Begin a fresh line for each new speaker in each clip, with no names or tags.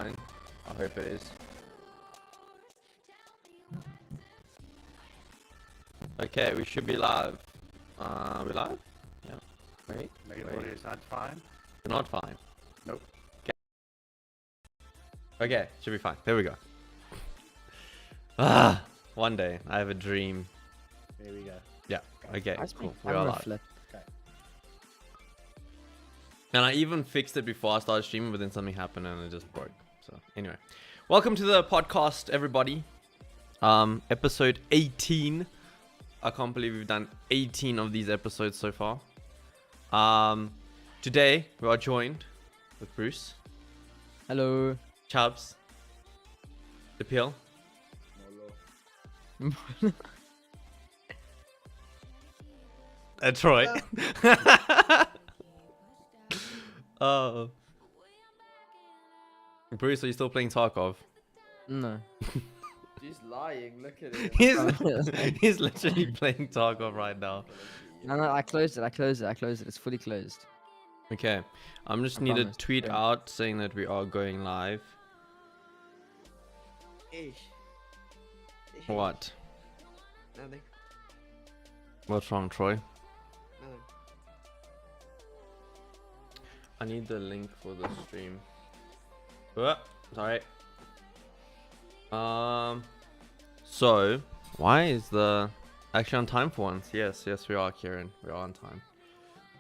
fine. I hope it is. Okay, we should be live. We live? Yeah. Wait.
Is that fine?
We're not fine.
Nope.
Okay, should be fine. There we go. One day I have a dream.
There we go.
Yeah. Okay.
That's
Cool.
my
We are
camera
live.
flip.
Okay.
And I even fixed it before I started streaming, but then something happened and it just broke. So anyway, welcome to the podcast, everybody. Episode 18. I can't believe we've done 18 of these episodes so far. Today we are joined with Bruce,
Hello.
Chubbs, The Peel, and Troy. Oh. Bruce, are you still playing Tarkov?
No.
He's lying, look at him.
He's literally playing Tarkov right now.
No, I closed it. It's fully closed.
Okay, I'm just
I
need to
promise.
tweet
Yeah.
out saying that we are going live.
Ish.
What?
Nothing.
What's wrong, Troy?
Nothing.
I need the link for the stream. Sorry. So why is the actually on time for once? Yes, we are, Kieran. We are on time.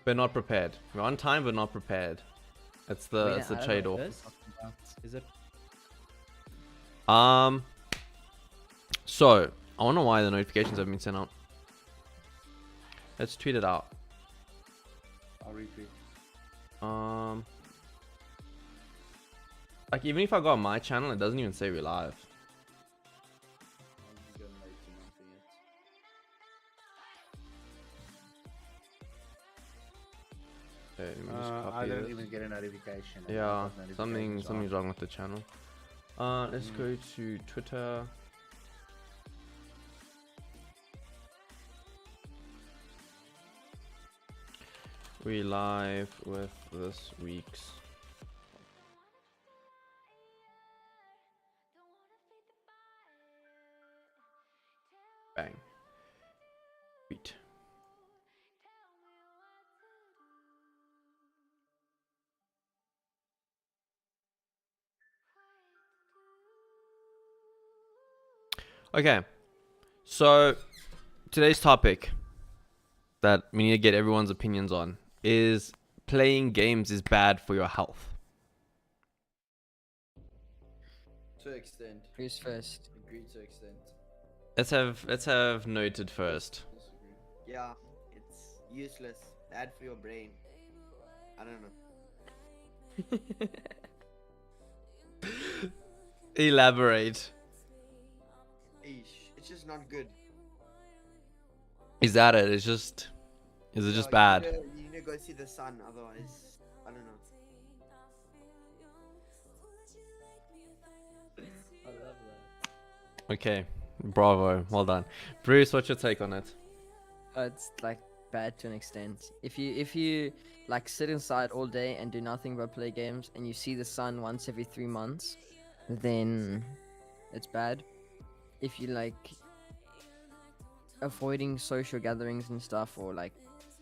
We're not prepared. We're on time, but not prepared. It's the trade-off.
Is it?
So I wonder why the notifications have been sent out. Let's tweet it out.
I'll retweet.
Like even if I go on my channel, it doesn't even say we're live. Okay, let me just copy
I don't
this.
even get a notification.
Yeah,
Notifications
something's wrong with the channel. Let's go to Twitter. We live with this week's bang tweet. Okay, so today's topic that we need to get everyone's opinions on is playing games is bad for your health.
To extent.
Who's first?
Agree to extent.
Let's have noted first.
Disagree. Yeah, it's useless. Bad for your brain. I don't know.
Elaborate.
Ish. It's just not good.
Is that it? Is it just bad?
You need to go see the sun, otherwise, I don't know. I love that.
Okay, bravo, well done. Bruce, what's your take on it?
It's like bad to an extent. If you like sit inside all day and do nothing but play games, and you see the sun once every 3 months, then it's bad. If you like avoiding social gatherings and stuff, or like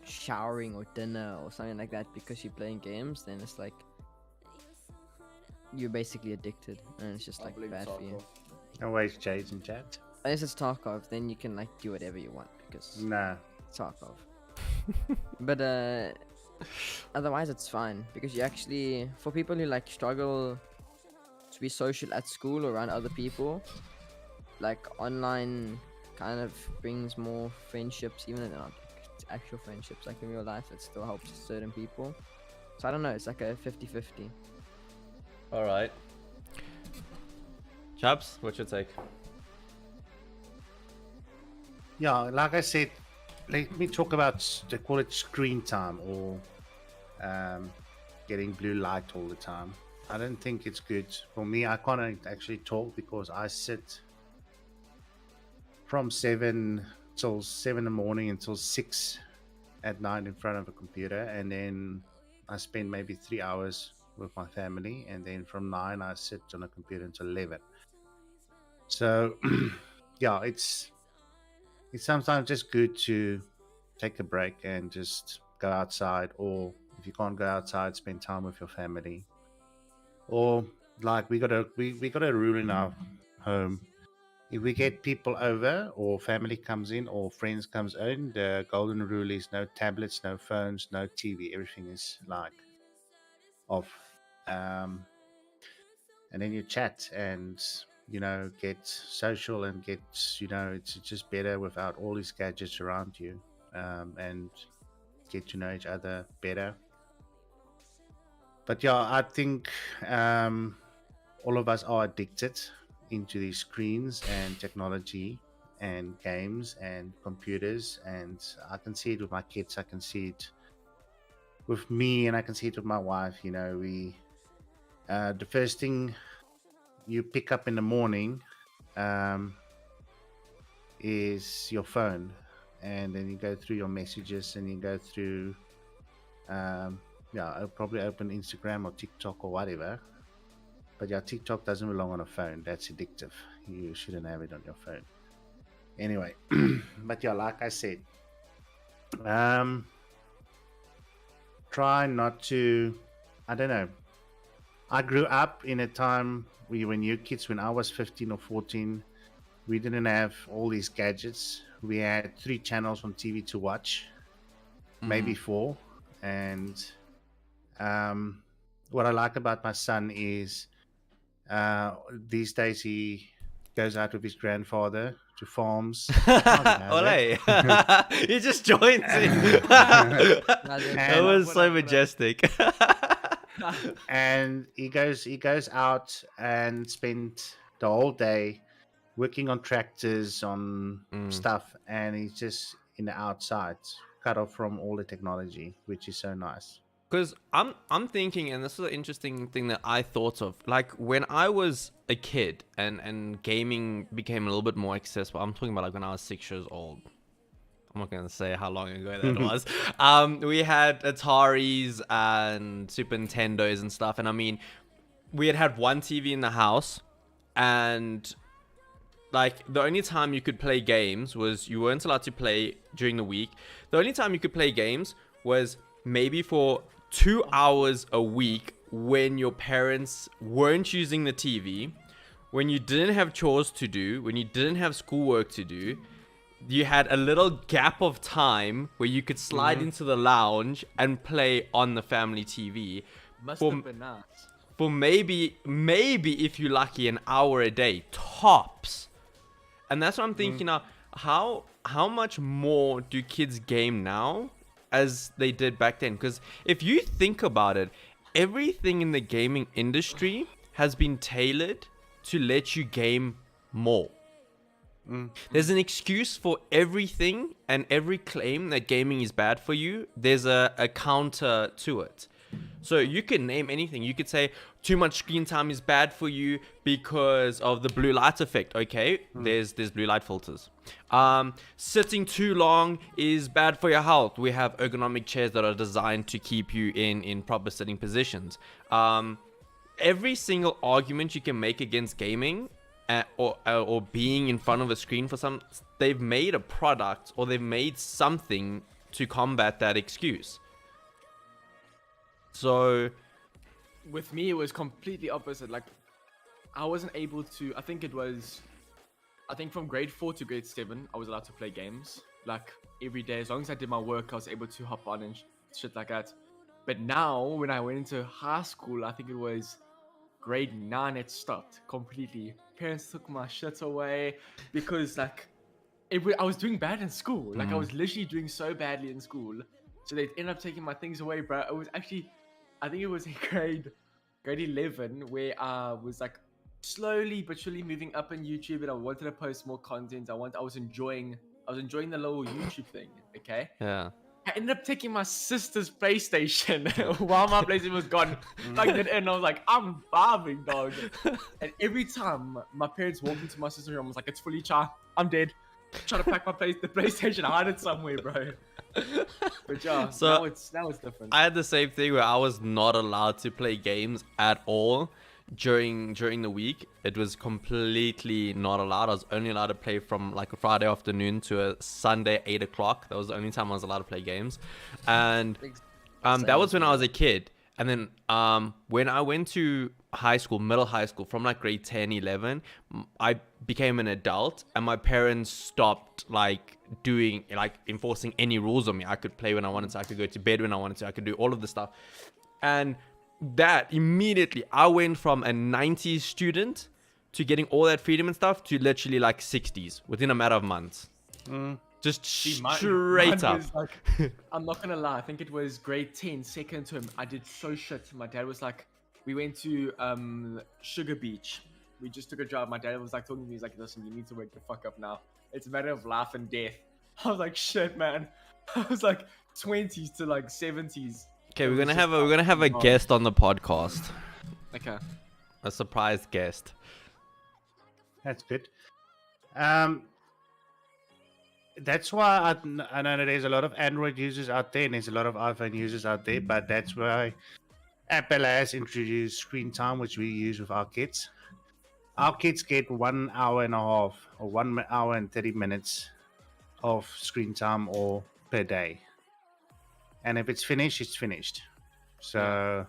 showering or dinner or something like that because you're playing games, then it's like you're basically addicted, and it's just like bad for you.
Always Jay's in chat.
Unless it's Tarkov, then you can like do whatever you want because
Nah.
it's Tarkov. But otherwise it's fine because you actually, for people who like struggle to be social at school or around other people, like online kind of brings more friendships, even if they're not actual friendships. Like in real life, it still helps certain people. So I don't know, it's like a 50-50.
All right. Chaps, what's your take?
Yeah, like I said, let me talk about, they call it screen time, or getting blue light all the time. I don't think it's good. For me, I can't actually talk because I sit from 7 till 7 in the morning until 6 at night in front of a computer, and then I spend maybe 3 hours with my family, and then from 9 I sit on a computer until 11. So yeah, it's sometimes just good to take a break and just go outside, or if you can't go outside, spend time with your family. Or like we got a rule in our home: if we get people over or family comes in or friends comes in, the golden rule is no tablets, no phones, no TV. Everything is like off. Um, and then you chat and get social and get it's just better without all these gadgets around you, and get to know each other better. But yeah, I think all of us are addicted into these screens and technology and games and computers, and I can see it with my kids, I can see it with me, and I can see it with my wife. We the first thing you pick up in the morning is your phone, and then you go through your messages and you go through I'll probably open Instagram or TikTok or whatever. But yeah, TikTok doesn't belong on a phone. That's addictive. You shouldn't have it on your phone. Anyway, but yeah, like I said, try not to, I don't know. I grew up in a time when you kids, when I was 15 or 14, we didn't have all these gadgets. We had 3 channels on TV to watch, maybe 4. And what I like about my son is these days he goes out with his grandfather to farms.
Ole. He just joins in. That was so majestic.
And he goes out and spent the whole day working on tractors, on stuff, and he's just in the outside, cut off from all the technology, which is so nice.
Because I'm thinking, and this is an interesting thing that I thought of, like when I was a kid and gaming became a little bit more accessible. I'm talking about like when I was 6 years old. I'm not going to say how long ago that was. We had Ataris and Super Nintendos and stuff. And I mean, we had one TV in the house, and like the only time you could play games was, you weren't allowed to play during the week. The only time you could play games was maybe for 2 hours a week when your parents weren't using the TV, when you didn't have chores to do, when you didn't have schoolwork to do. You had a little gap of time where you could slide into the lounge and play on the family TV.
Must have been nice.
For maybe if you're lucky, an hour a day tops. And that's what I'm thinking now. How much more do kids game now as they did back then? Because if you think about it, everything in the gaming industry has been tailored to let you game more. There's an excuse for everything, and every claim that gaming is bad for you, there's a counter to it. So you can name anything. You could say too much screen time is bad for you because of the blue light effect. Okay, there's blue light filters. Sitting too long is bad for your health. We have ergonomic chairs that are designed to keep you in proper sitting positions. Every single argument you can make against gaming or being in front of a screen for some, they've made a product or they've made something to combat that excuse. So
with me, it was completely opposite. Like, I wasn't able to, I think from grade 4 to grade 7, I was allowed to play games. Like, every day, as long as I did my work, I was able to hop on and shit like that. But now, when I went into high school, I think it was grade 9, it stopped completely. Parents took my shit away because, like, I was doing bad in school. Like, I was literally doing so badly in school. So they ended up taking my things away, bro. It was actually, I think it was in grade 11 where I was like slowly but surely moving up in YouTube, and I wanted to post more content. I was enjoying the little YouTube thing. Okay.
yeah.
I ended up taking my sister's PlayStation while my PlayStation was gone. Like that, and I was like, I'm vibing, dog. And every time my parents walked into my sister's room, I was like, it's fully charged. I'm dead. trying to pack the PlayStation, hide it somewhere, bro. But yeah,
So,
now it's different.
I had the same thing where I was not allowed to play games at all during the week. It was completely not allowed. I was only allowed to play from like a Friday afternoon to a Sunday 8 o'clock. That was the only time I was allowed to play games, and that was when I was a kid. And then when I went to middle high school, from like grade 10, 11, I became an adult, and my parents stopped enforcing any rules on me. I could play when I wanted to, I could go to bed when I wanted to, I could do all of the stuff. And that immediately, I went from a 90s student to getting all that freedom and stuff to literally like 60s within a matter of months. Just straight up.
I'm not gonna lie, I think it was grade 10, second term. I did so shit. My dad was like, we went to Sugar Beach. We just took a drive. My dad was like talking to me, he's like, listen, you need to wake the fuck up now. It's a matter of life and death. I was like, shit, man. I was like 20s to like 70s.
Okay, we're gonna have a guest on the podcast.
Okay.
A surprise guest.
That's good. That's why I know that there's a lot of Android users out there and there's a lot of iPhone users out there, but that's why Apple has introduced screen time, which we use with our kids. Our kids get 1 hour and a half or 1 hour and 30 minutes of screen time or per day. And if it's finished, it's finished. So,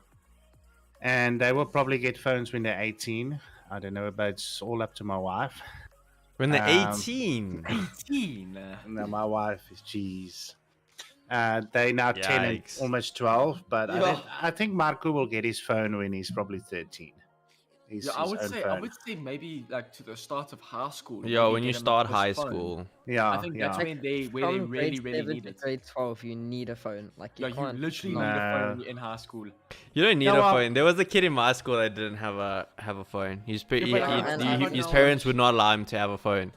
and they will probably get phones when they're 18. I don't know, but it's all up to my wife.
When they're 18.
18.
No, my wife is cheese. They now 10 and
Yikes.
almost 12, but
Yeah.
I think Marco will get his phone when he's probably 13.
Yeah, I would say maybe like to the start of high school.
Yo,
maybe
when you
get them
start
a
high
phone.
school.
Yeah,
I think that's when they really,
From
really
grade 7
need
to
it.
grade 12, you need a phone. Like you
Yeah, you
can't.
literally
not-
need a
No.
phone when you're in high school.
You don't need
No,
a
well-
phone. There was a kid in my school that didn't have a phone.
Yeah, but
His
now-
parents would not allow him to have a phone.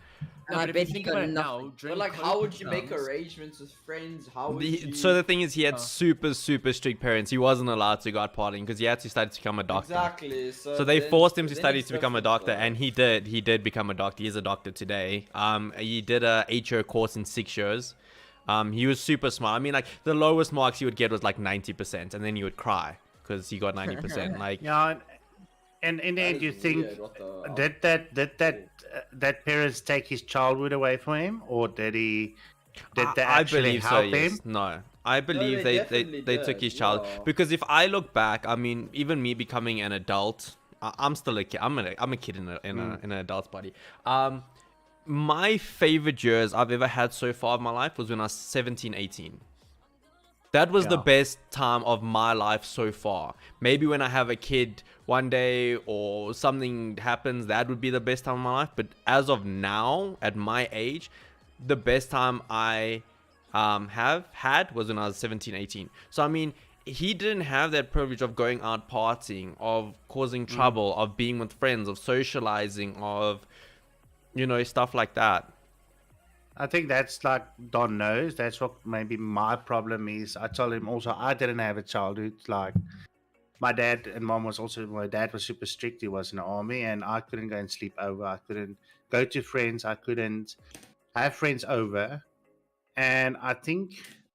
No,
I
but if
bet
you
he
think
got
about it
nothing.
now,
But
during
like, how would
COVID
you make
times-
arrangements with friends? How would you?
So the thing is, he had
Oh.
super strict parents. He wasn't allowed to go out partying because he had to study to become a doctor.
Exactly.
So they
then-
forced him to
then
study
it's
to become a
different,
doctor,
though.
and he did. He did become a doctor. He's a doctor today. He did a 8-year course in 6 years. He was super smart. I mean, like the lowest marks he would get was like 90%, and then he would cry because he got 90%. Like,
yeah, and in the
That
end,
is
you think
weird, what the-
that parents take his childhood away from him, or did they
I
actually
believe so.
help
Yes.
him?
No, I believe
they
they
definitely
took
did,
his child
yeah.
because if I look back, I mean, even me becoming an adult, I'm still a kid. I'm a kid in an adult's body. My favorite years I've ever had so far of my life was when I was 17, 18. That was the
Yeah.
best time of my life so far. Maybe when I have a kid one day or something happens, that would be the best time of my life. But as of now, at my age, the best time I have had was when I was 17, 18. So, I mean, he didn't have that privilege of going out partying, of causing trouble, of being with friends, of socializing, of, stuff like that.
I think that's like Don knows. That's what maybe my problem is. I told him also I didn't have a childhood. Like my dad and mom was also. My dad was super strict. He was in the army, and I couldn't go and sleep over. I couldn't go to friends. I couldn't have friends over, and I think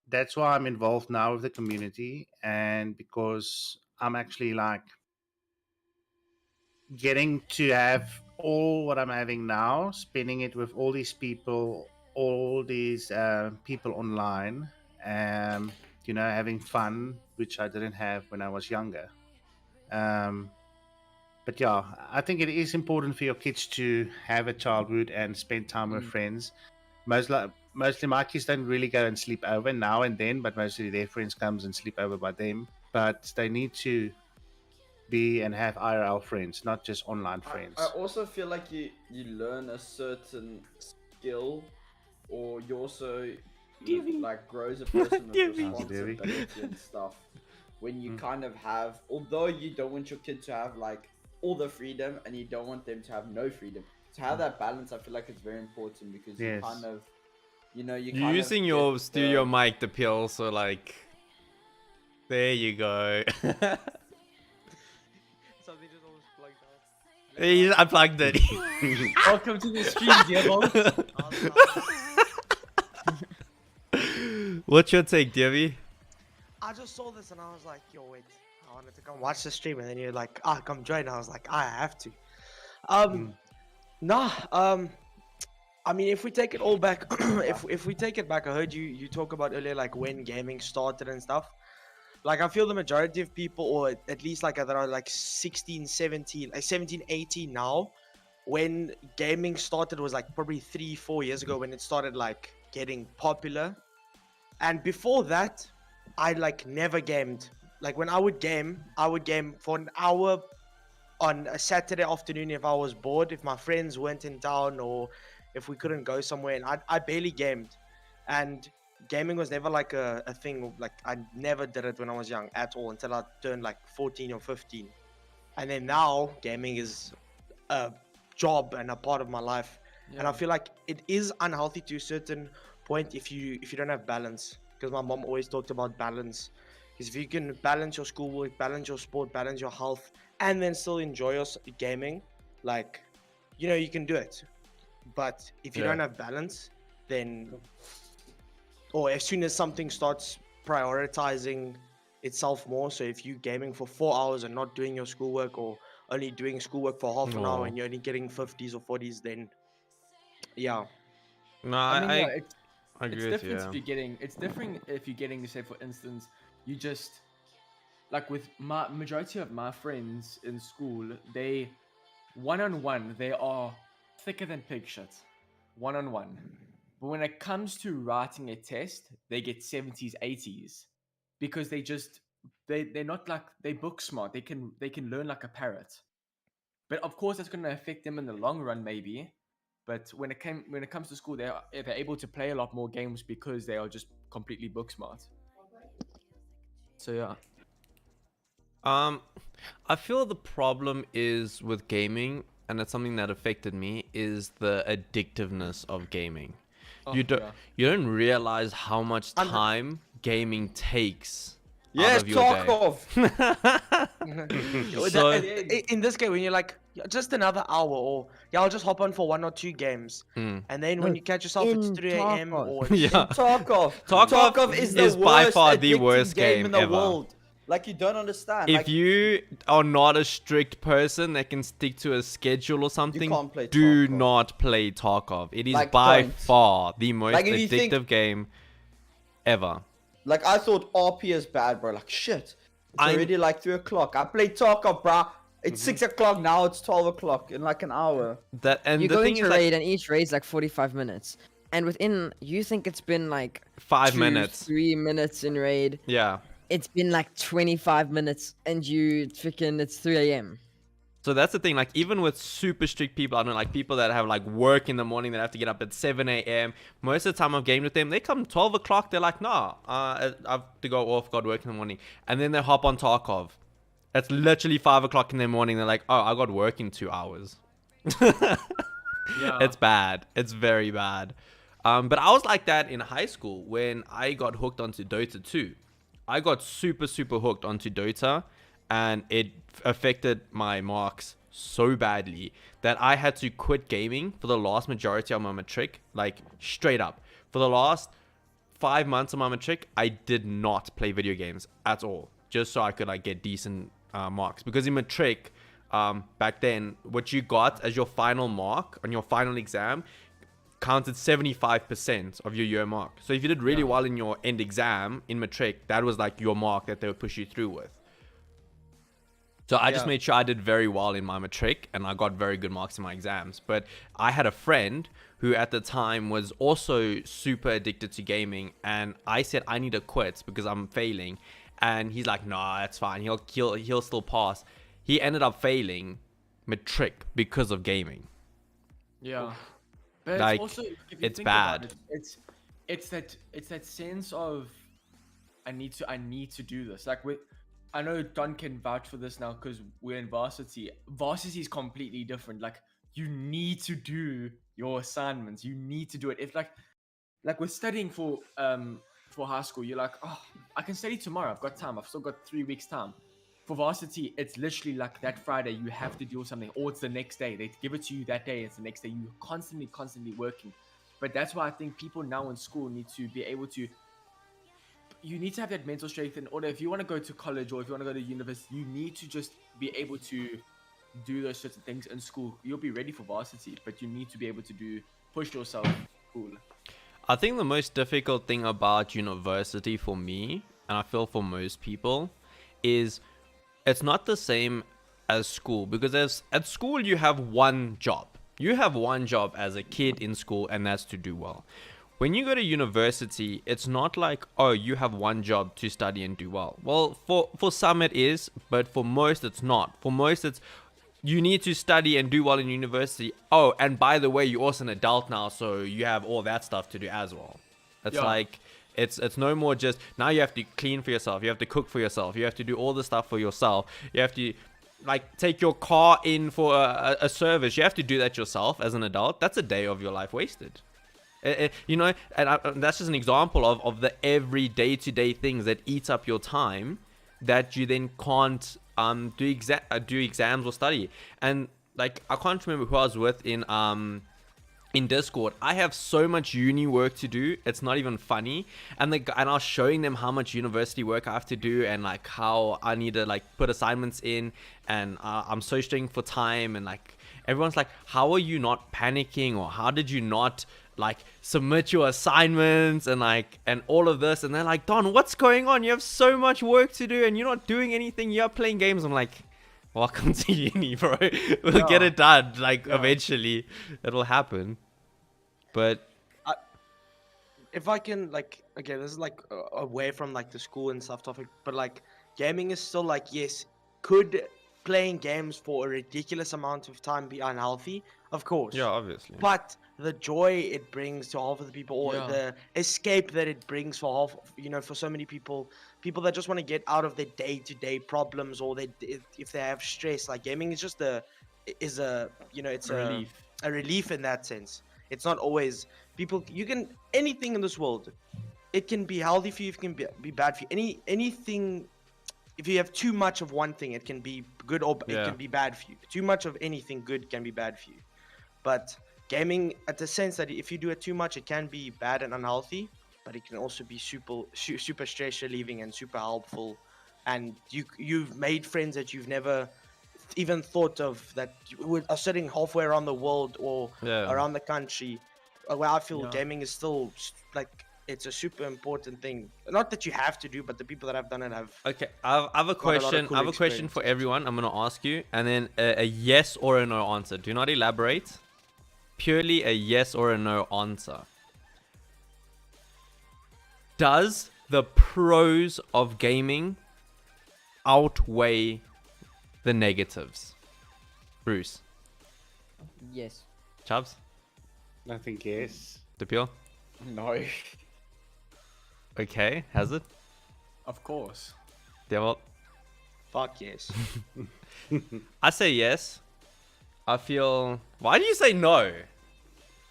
that's why I'm involved now with the community, and because I'm actually like getting to have all what I'm having now, spending it with all these people online, having fun, which I didn't have when I was younger. But yeah, I think it is important for your kids to have a childhood and spend time with friends. Mostly my kids don't really go and sleep over now and then, but mostly their friends comes and sleep over by them. But they need to be and have IRL friends, not just online friends.
I also feel like you learn a certain skill, or you also like grow as a person with responsibility and stuff. When you kind of have, although you don't want your kid to have like all the freedom, and you don't want them to have no freedom, to have that balance, I feel like it's very important because you
Yes.
kind of, you
You're using your studio mic, the pill, so like, there you go.
Something just almost plugged out.
He's unplugged it.
Welcome to the stream, dear boss.
What's your take, Davey?
I just saw this and I was like, yo, wait, I wanted to come watch the stream, and then you're like, come join. I was like, I have to. Nah, I mean, if we take it all back, if we take it back, I heard you talk about earlier, like when gaming started and stuff. Like, I feel the majority of people, or at least like that are like 16, 17, like 17, 18 now, when gaming started was like probably 3-4 years ago when it started like getting popular. And before that, I like never gamed. Like when I would game for an hour on a Saturday afternoon if I was bored, if my friends weren't in town, or if we couldn't go somewhere, and I barely gamed. And gaming was never like a thing. Like I never did it when I was young at all until I turned like 14 or 15. And then now gaming is a job and a part of my life. Yeah. And I feel like it is unhealthy to a certain point if you don't have balance. Because my mom always talked about balance. Because if you can balance your schoolwork, balance your sport, balance your health, and then still enjoy your gaming, like, you know, you can do it. But if you don't have balance, then, or as soon as something starts prioritizing itself more, so if you're gaming for 4 hours and not doing your schoolwork, or only doing schoolwork for half an hour and you're only getting 50s or 40s, then yeah.
No,
I mean,
I
it's
agree with you.
different if you're getting. It's different if you're getting, say, for instance, you just like with my majority of my friends in school, they one-on-one they are thicker than pig shit, one-on-one. But when it comes to writing a test, they get 70s, 80s, because they're not like they book smart. They can learn like a parrot. But of course, that's going to affect them in the long run, maybe. But when it comes to school, they're able to play a lot more games because they are just completely book smart. So yeah.
I feel the problem is with gaming, and it's something that affected me, is the addictiveness of gaming. You don't realize how much time gaming takes out of your day.
So, in this game, when you're like, just another hour, or I'll just hop on for 1 or 2 games, and then when you catch yourself, it's 3 a.m. or
Tarkov
is by far the worst game
in the
ever.
world. Like, you don't understand.
If
like,
you are not a strict person that can stick to a schedule or something,
can't play
do
Tarkov.
not play Tarkov. It is
Like,
by
don't.
far the most
Like, if you
addictive
think-
game ever.
Like, I thought RP is bad, bro. Like, shit. It's already like 3 o'clock. I played Tarkov, bro. It's 6 o'clock now. It's 12 o'clock in like an hour.
You
the
go
thing
into
is, like,
raid, and each raid's like 45 minutes. And within, you think it's been like
5
2,
minutes.
3 minutes in raid.
Yeah.
It's been like 25 minutes, and you freaking, it's 3 a.m.
So that's the thing, like, even with super strict people, I don't know, like, people that have, like, work in the morning that have to get up at 7 a.m., most of the time I've gamed with them, they come 12 o'clock, they're like, nah, I have to go off, got work in the morning. And then they hop on Tarkov. It's literally 5 o'clock in the morning, they're like, oh, I got work in 2 hours.
Yeah.
It's bad. It's very bad. But I was like that in high school when I got hooked onto Dota 2. I got super, super hooked onto Dota, and it affected my marks so badly that I had to quit gaming for the last majority of my matric, like straight up. For the last 5 months of my matric, I did not play video games at all, just so I could like get decent marks. Because in matric, back then, what you got as your final mark on your final exam counted 75% of your year mark. So if you did really well in your end exam in matric, that was like your mark that they would push you through with. So I just made sure I did very well in my matric, and I got very good marks in my exams. But I had a friend who at the time was also super addicted to gaming, and I said I need to quit because I'm failing, and he's like, nah, that's fine, he'll still pass. He ended up failing matric because of gaming.
Yeah. But
Like,
it's also, if you
it's
think about
bad.
It's that sense of I need to do this. Like, I know Don can vouch for this now because we're in varsity. Varsity is completely different. Like, you need to do your assignments. You need to do it. If like we're studying for high school, you're like, oh, I can study tomorrow. I've got time. I've still got 3 weeks time. for varsity, it's literally like that Friday you have to do something, or it's the next day. They give it to you that day. It's the next day. You're constantly working. But that's why I think people now in school need to be able to. You need to have that mental strength in order. If you want to go to college or if you want to go to university, you need to just be able to do those sorts of things in school. You'll be ready for varsity, but you need to be able to push yourself. Cool.
I think the most difficult thing about university for me, and I feel for most people, is it's not the same as school, because at school you have one job. You have one job as a kid in school, and that's to do well. When you go to university, it's not like, oh, you have one job to study and do well. Well, for some it is, but for most it's not. For most it's, you need to study and do well in university. Oh, and by the way, you're also an adult now, so you have all that stuff to do as well. It's like, it's no more just, now you have to clean for yourself, you have to cook for yourself, you have to do all the stuff for yourself, you have to like take your car in for a service, you have to do that yourself as an adult. That's a day of your life wasted. And that's just an example of the every day-to-day things that eats up your time that you then can't do exams or study. And like, I can't remember who I was with in Discord. I have so much uni work to do, it's not even funny. And I was showing them how much university work I have to do, and like how I need to like put assignments in, and I'm so strained for time. And like, everyone's like, how are you not panicking, or how did you not like submit your assignments and all of this? And they're like, Don, what's going on? You have so much work to do and you're not doing anything, you're playing games. I'm like, welcome to uni, bro. We'll get it done. Like, eventually it'll happen. But
if I can, like, okay, this is like away from like the school and stuff topic, but like gaming is still like, yes, could playing games for a ridiculous amount of time be unhealthy? Of course.
yeah, obviously.
But the joy it brings to half of the people, or the escape that it brings for half, for so many people that just want to get out of their day-to-day problems, or if they have stress, like gaming is just it's a relief. A relief in that sense. It's not always anything in this world, it can be healthy for you, it can be bad for you. Anything, if you have too much of one thing, it can be good or it can be bad for you. Too much of anything good can be bad for you. But gaming, at the sense that if you do it too much, it can be bad and unhealthy, but it can also be super stress relieving and super helpful. And you've made friends that you've never even thought of, that are sitting halfway around the world or around the country. Where I feel gaming is still like, it's a super important thing. Not that you have to do, but the people that have done it have. Okay,
I have a question. I have a question for everyone. I'm gonna ask you, and then a yes or a no answer. Do not elaborate. Purely a yes or a no answer. Does the pros of gaming outweigh the negatives? Bruce.
Yes.
Chubbs.
I think yes.
Depil.
No.
Okay, has it?
Of course.
Devil.
Fuck yes.
I say yes. I feel. Why do you say no?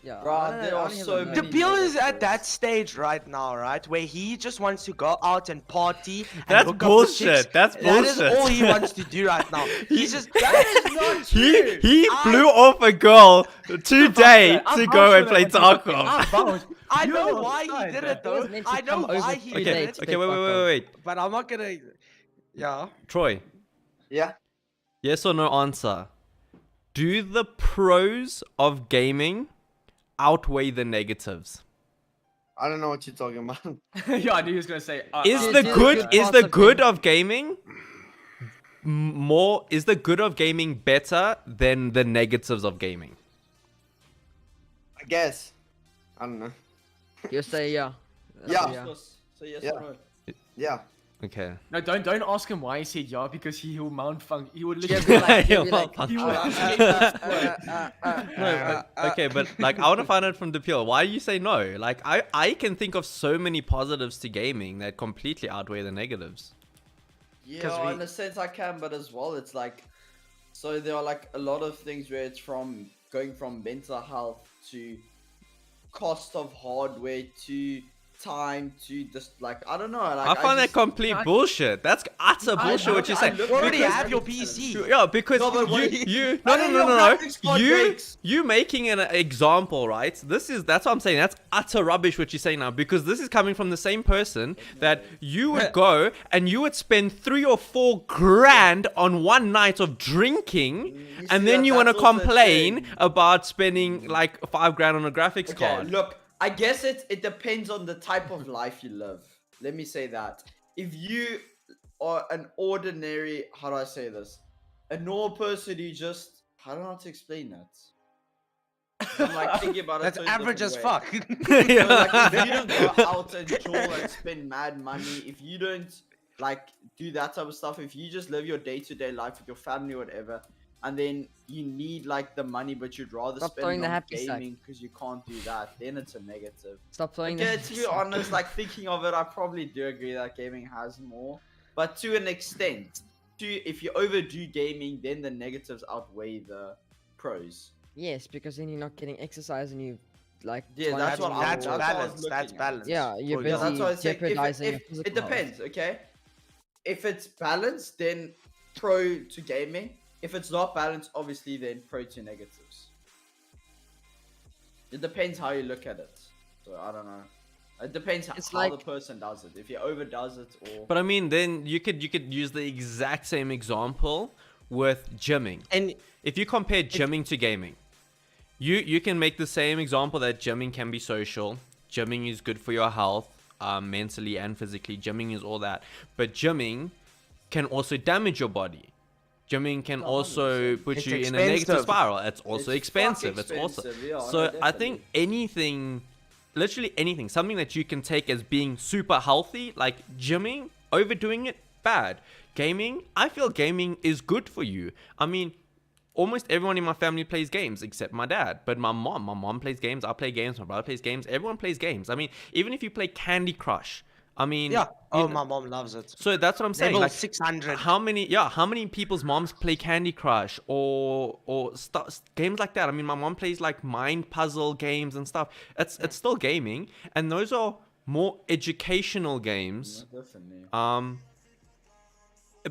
Yeah.
Bruh, there are so many.
Depil is at that stage right now, right, where he just wants to go out and party. And
That's
hook up with chicks.
bullshit. That's bullshit.
That is all he wants to do right now. He's just.
That is not true.
He flew off a girl today to go and play Tarkov.
I know why he did it though. I know why he did it.
Okay, wait.
But I'm not gonna. Yeah.
Troy.
Yeah.
Yes or no answer. Do the pros of gaming outweigh the negatives?
I don't know what you're talking about.
Yeah, I knew he was gonna say.
Is the good of gaming more? Is the good of gaming better than the negatives of gaming?
I guess. I don't know.
You say yeah.
Yeah.
So yes
Yeah.
or no?
Yeah.
Okay.
No, don't ask him why he said yeah, because he will he would
Yeah,
literally
be like,
he would
Okay, but like, I want to find out from Depil, why do you say no? Like, I can think of so many positives to gaming that completely outweigh the negatives.
Yeah, in a sense I can, but as well it's like, so there are like a lot of things where it's from going from mental health to cost of hardware to time to just like I don't know. Like
I find that
just,
complete bullshit. That's utter bullshit what you're saying.
You already
because-
have your PC.
Yeah, because
No, but what
you
I think your graphics card breaks.
you making an example, right? That's what I'm saying. That's utter rubbish what you're saying now, because this is coming from the same person that you would go and you would spend 3 or 4 grand on one night of drinking,
You
and
see
then
that-
you want to
that's also the
complain
thing.
about spending like 5 grand on a graphics
Okay,
card.
look, I guess it depends on the type of life you live. Let me say that. If you are an ordinary, how do I say this? A normal person who just, I don't know how to explain that. I'm like thinking about it.
That's
so in a
average as
different
fuck.
way. So, like, if you don't go out and jaw and spend mad money, if you don't like do that type of stuff, if you just live your day-to-day life with your family or whatever, and then you need like the money, but you'd rather
Stop
spend
throwing
it
the
on
happy sack.
gaming because you can't do that, then it's a negative.
Stop throwing
Okay,
the
to be honest, like thinking of it, I probably do agree that gaming has more, but to an extent. If you overdo gaming, then the negatives outweigh the pros.
Yes, because then you're not getting exercise and you like.
Yeah,
trying
that's
to-
what I-
That's
that's what I was
balance. That's
looking at.
balance.
Yeah, you're
For
busy
example.
That's why I say
jeopardizing your
if
physical
it depends, okay? If it's balanced, then pro to gaming. If it's not balanced, obviously then pro to negatives. It depends how you look at it. So I don't know. It depends
It's
how
like-
the person does it. If he overdoes it or
But I mean, then you could use the exact same example with gymming.
And
If you compare gymming to gaming, you can make the same example that gymming can be social. Gymming is good for your health, mentally and physically. Gymming is all that. But gymming can also damage your body. Gymming can also put
It's
you in a negative
expensive.
spiral. It's also
It's
expensive.
fucking
It's also
expensive, yeah,
so.
no,
I think anything, literally anything, something that you can take as being super healthy, like gymming, overdoing it, bad. Gaming, I feel gaming is good for you. I mean, almost everyone in my family plays games except my dad. But my mom plays games. I play games. My brother plays games. Everyone plays games. I mean, even if you play Candy Crush, I mean,
yeah,
you
oh,
know-
my mom loves it.
so that's what I'm saying.
Level
Like,
600.
how many people's moms play Candy Crush or games like that? I mean, my mom plays like mind puzzle games and stuff. It's still gaming, and those are more educational games.
Yeah, definitely.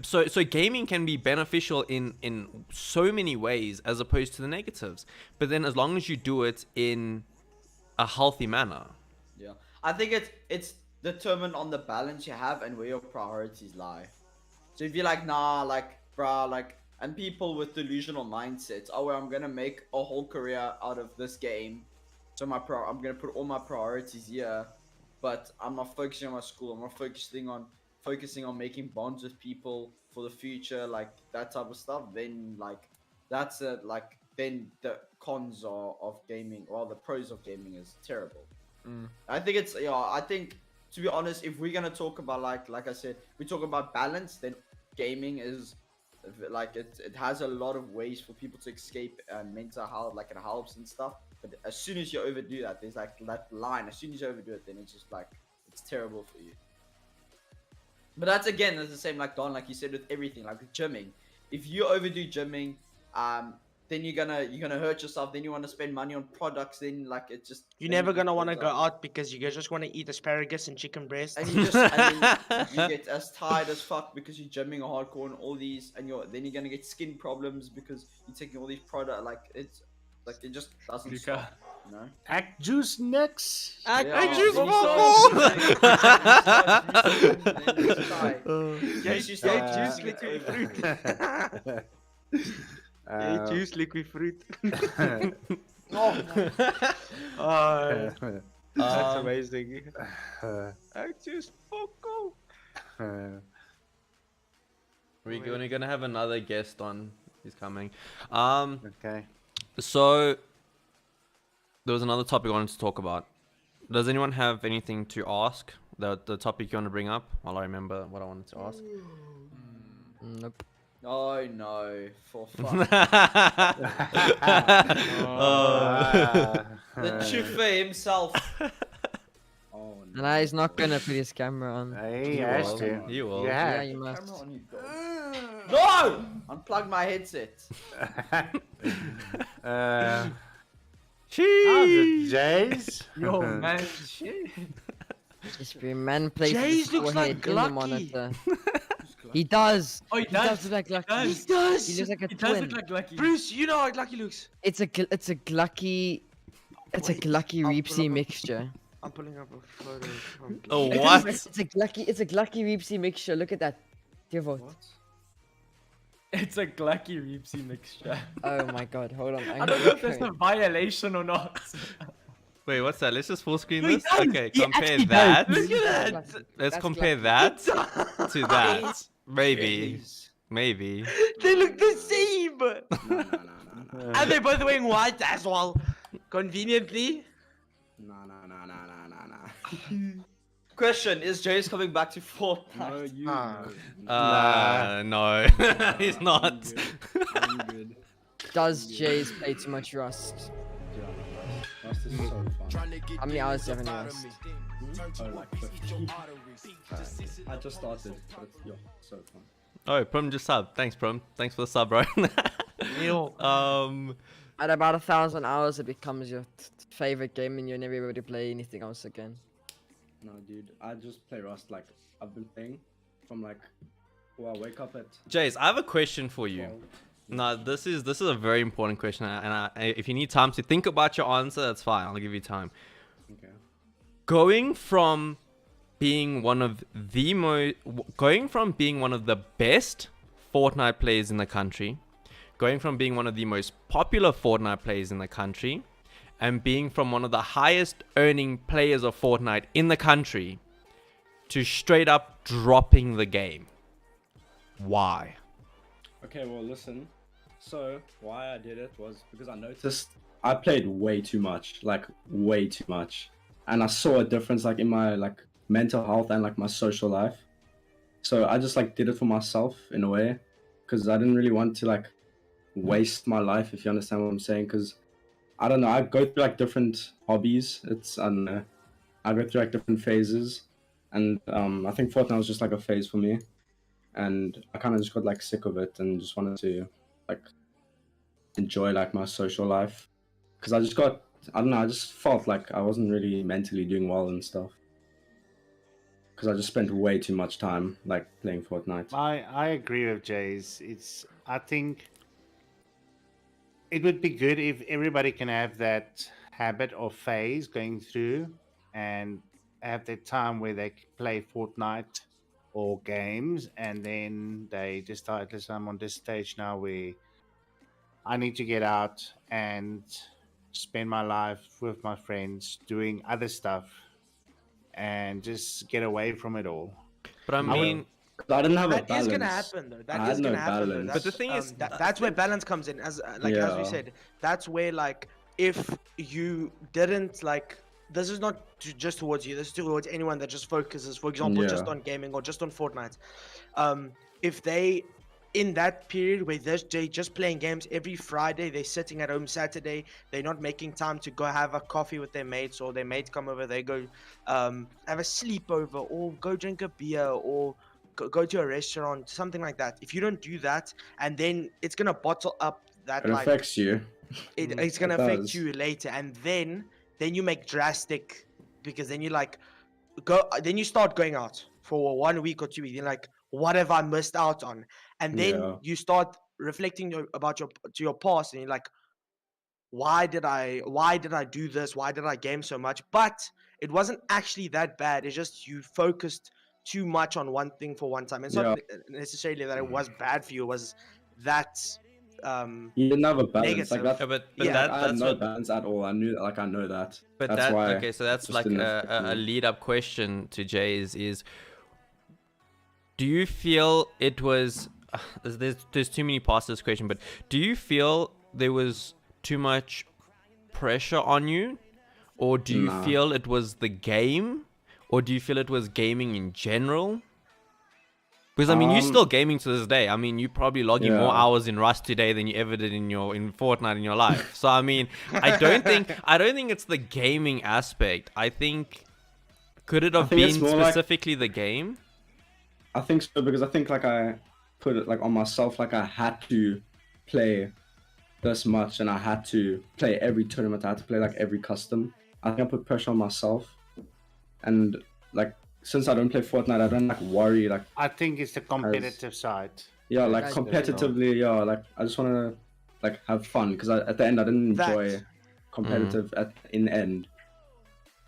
So gaming can be beneficial in so many ways as opposed to the negatives. But then as long as you do it in a healthy manner.
Yeah, I think it's determined on the balance you have and where your priorities lie. So if you're like, nah, like, bruh, like, and people with delusional mindsets, oh, well, I'm gonna make a whole career out of this game, so I'm gonna put all my priorities here, but I'm not focusing on my school. I'm not focusing on making bonds with people for the future, like that type of stuff. Then like that's it. Like then the cons of gaming, or the pros of gaming is terrible. I think it's I think, to be honest, if we're gonna talk about like I said, we talk about balance, then gaming is like it has a lot of ways for people to escape mental health, like it helps and stuff. But as soon as you overdo that, there's like that line. As soon as you overdo it, then it's just like it's terrible for you. But that's the same like Don, like you said, with everything, like with gymming. If you overdo gymming, then you're gonna hurt yourself. Then you want to spend money on products. Then like it just
You're
then
never
it
gonna
just
want to
builds
go
up.
out because you guys just want to eat asparagus and chicken breast.
And you just and then you get as tired as fuck because you're gymming hardcore and all these, and then you're gonna get skin problems because you're taking all these products. Like it just doesn't
Luca.
stop. You know?
Act juice next.
Yeah,
I just
then you start using- then you start
juice
using
liquid
it over.
Juice liquid fruit.
Oh,
That's amazing. I just Foco.
We're gonna have another guest on. He's coming.
Okay.
So there was another topic I wanted to talk about. Does anyone have anything to ask? The topic you want to bring up while I remember what I wanted to ask?
Nope.
oh no, for fuck. The chufa himself. Oh no.
And he's not gonna put his camera on.
He
You
has
will.
to.
You will.
Yeah,
Yeah.
you
Camera
must.
on you, dog. No! Unplug my headset.
How's it, Jays?
Yo, man, shit.
This man plays
Jace
with his
looks like
forehead in the
Glucky.
monitor. He does.
Oh, he
He does
does.
look like Lucky.
does.
He does.
He looks like a
He does
twin.
look like Lucky.
Bruce, you know how Glucky looks.
It's a Glucky. It's a
Wait,
Glucky
I'll pull
Reapsy
up a-
mixture.
I'm pulling up a photo. From
Oh,
Glucky.
what?
It's a Glucky Reapsy mixture. Look at that. Dear vote.
It's a Glucky Reapsy mixture.
Oh my god, hold on.
I don't know if that's a violation or not.
Wait, what's that? Let's just full screen
No, he
this.
does.
Okay,
He
compare
actually
that.
does.
Look at that.
Let's
That's
compare
Glucky.
that to that. Maybe. Maybe.
They look the same.
No.
And they're both wearing white as well. Conveniently.
No.
Question: Is Jace coming back to Fortnite?
No, you.
Ah.
No. He's not.
I'm good.
Does Jays play too much Rust?
Dude, I love Rust. Rust is so fun.
How many hours do you have in Rust?
Oh, like 50. I just started, but yeah, so fun.
Oh, Prom just sub. Thanks, Prom. Thanks for the sub, bro.
Yo.
At about 1,000 hours, it becomes your favorite game, and you'll never be able to play anything else again.
No, dude, I just play Rust. Like I've been playing from like, well, I wake up at
Jace, I have a question for you.
12.
No, this is a very important question, and if you need time to think about your answer, that's fine. I'll give you time.
Okay.
Going from being one of the best Fortnite players in the country, going from being one of the most popular Fortnite players in the country, and being from one of the highest earning players of Fortnite in the country, to straight up dropping the game. Why?
Okay, well, listen. So, why I did it was because I noticed I played way too much, like way too much. And I saw a difference like in my like mental health and like my social life. So I just like did it for myself in a way because I didn't really want to like waste my life, if you understand what I'm saying. Because I don't know, I go through like different hobbies. I don't know, I go through like different phases. And I think Fortnite was just like a phase for me. And I kind of just got like sick of it and just wanted to like enjoy like my social life because I don't know, I just felt like I wasn't really mentally doing well and stuff because I just spent way too much time like playing Fortnite.
I agree with Jays. I think it would be good if everybody can have that habit or phase going through and have that time where they play Fortnite or games, and then they decide, listen, I'm on this stage now where I need to get out and spend my life with my friends doing other stuff and just get away from it all.
But I mean,
I didn't have a
That
balance.
is gonna happen though.
I
That
had
is
no
gonna happen though.
balance.
But the thing is,
that's where balance comes in. As as we
Yeah.
said, that's where like if you didn't like, this is not just towards you. This is towards anyone that just focuses, for example, just
Yeah.
on gaming or just on Fortnite. If they in that period where they're just playing games every Friday, they're sitting at home Saturday, they're not making time to go have a coffee with their mates, or their mates come over, they go have a sleepover or go drink a beer or go to a restaurant, something like that. If you don't do that, and then it's gonna bottle up that
It
like
affects you.
it's gonna
It
affect
does.
you later, and then you make drastic, because then you like then you start going out for 1 week or 2 weeks. You're like, what have I missed out on? And then
Yeah.
you start reflecting about your past, and you're like, why did I do this? Why did I game so much? But it wasn't actually that bad. It's just you focused too much on one thing for one time. It's not necessarily that it was bad for you. It was that
You didn't have a balance.
Negative.
Like that,
yeah, but
Yeah,
I had
that's
no
what.
balance at all. I know that.
But
that's
that
why
okay, so that's
just
like
didn't affect
a
me.
lead up question to Jay's is, do you feel it was there's too many parts to this question, but do you feel there was too much pressure on you, or do you
Nah.
feel it was the game, or do you feel it was gaming in general? Because I mean, you're still gaming to this day. I mean, you probably logging more
Yeah.
hours in Rust today than you ever did in Fortnite in your life. So I mean, I don't think it's the gaming aspect. I think could it have
think it's
been
more like-
specifically the game?
I think so, because I think like I put it like on myself, like I had to play this much and I had to play every tournament. I had to play like every custom. I think I put pressure on myself, and like since I don't play Fortnite, I don't like worry like
I think it's the competitive side.
yeah, like
Guys,
competitively, yeah, like I just want to like have fun because at the end I didn't enjoy
That-
competitive in the end.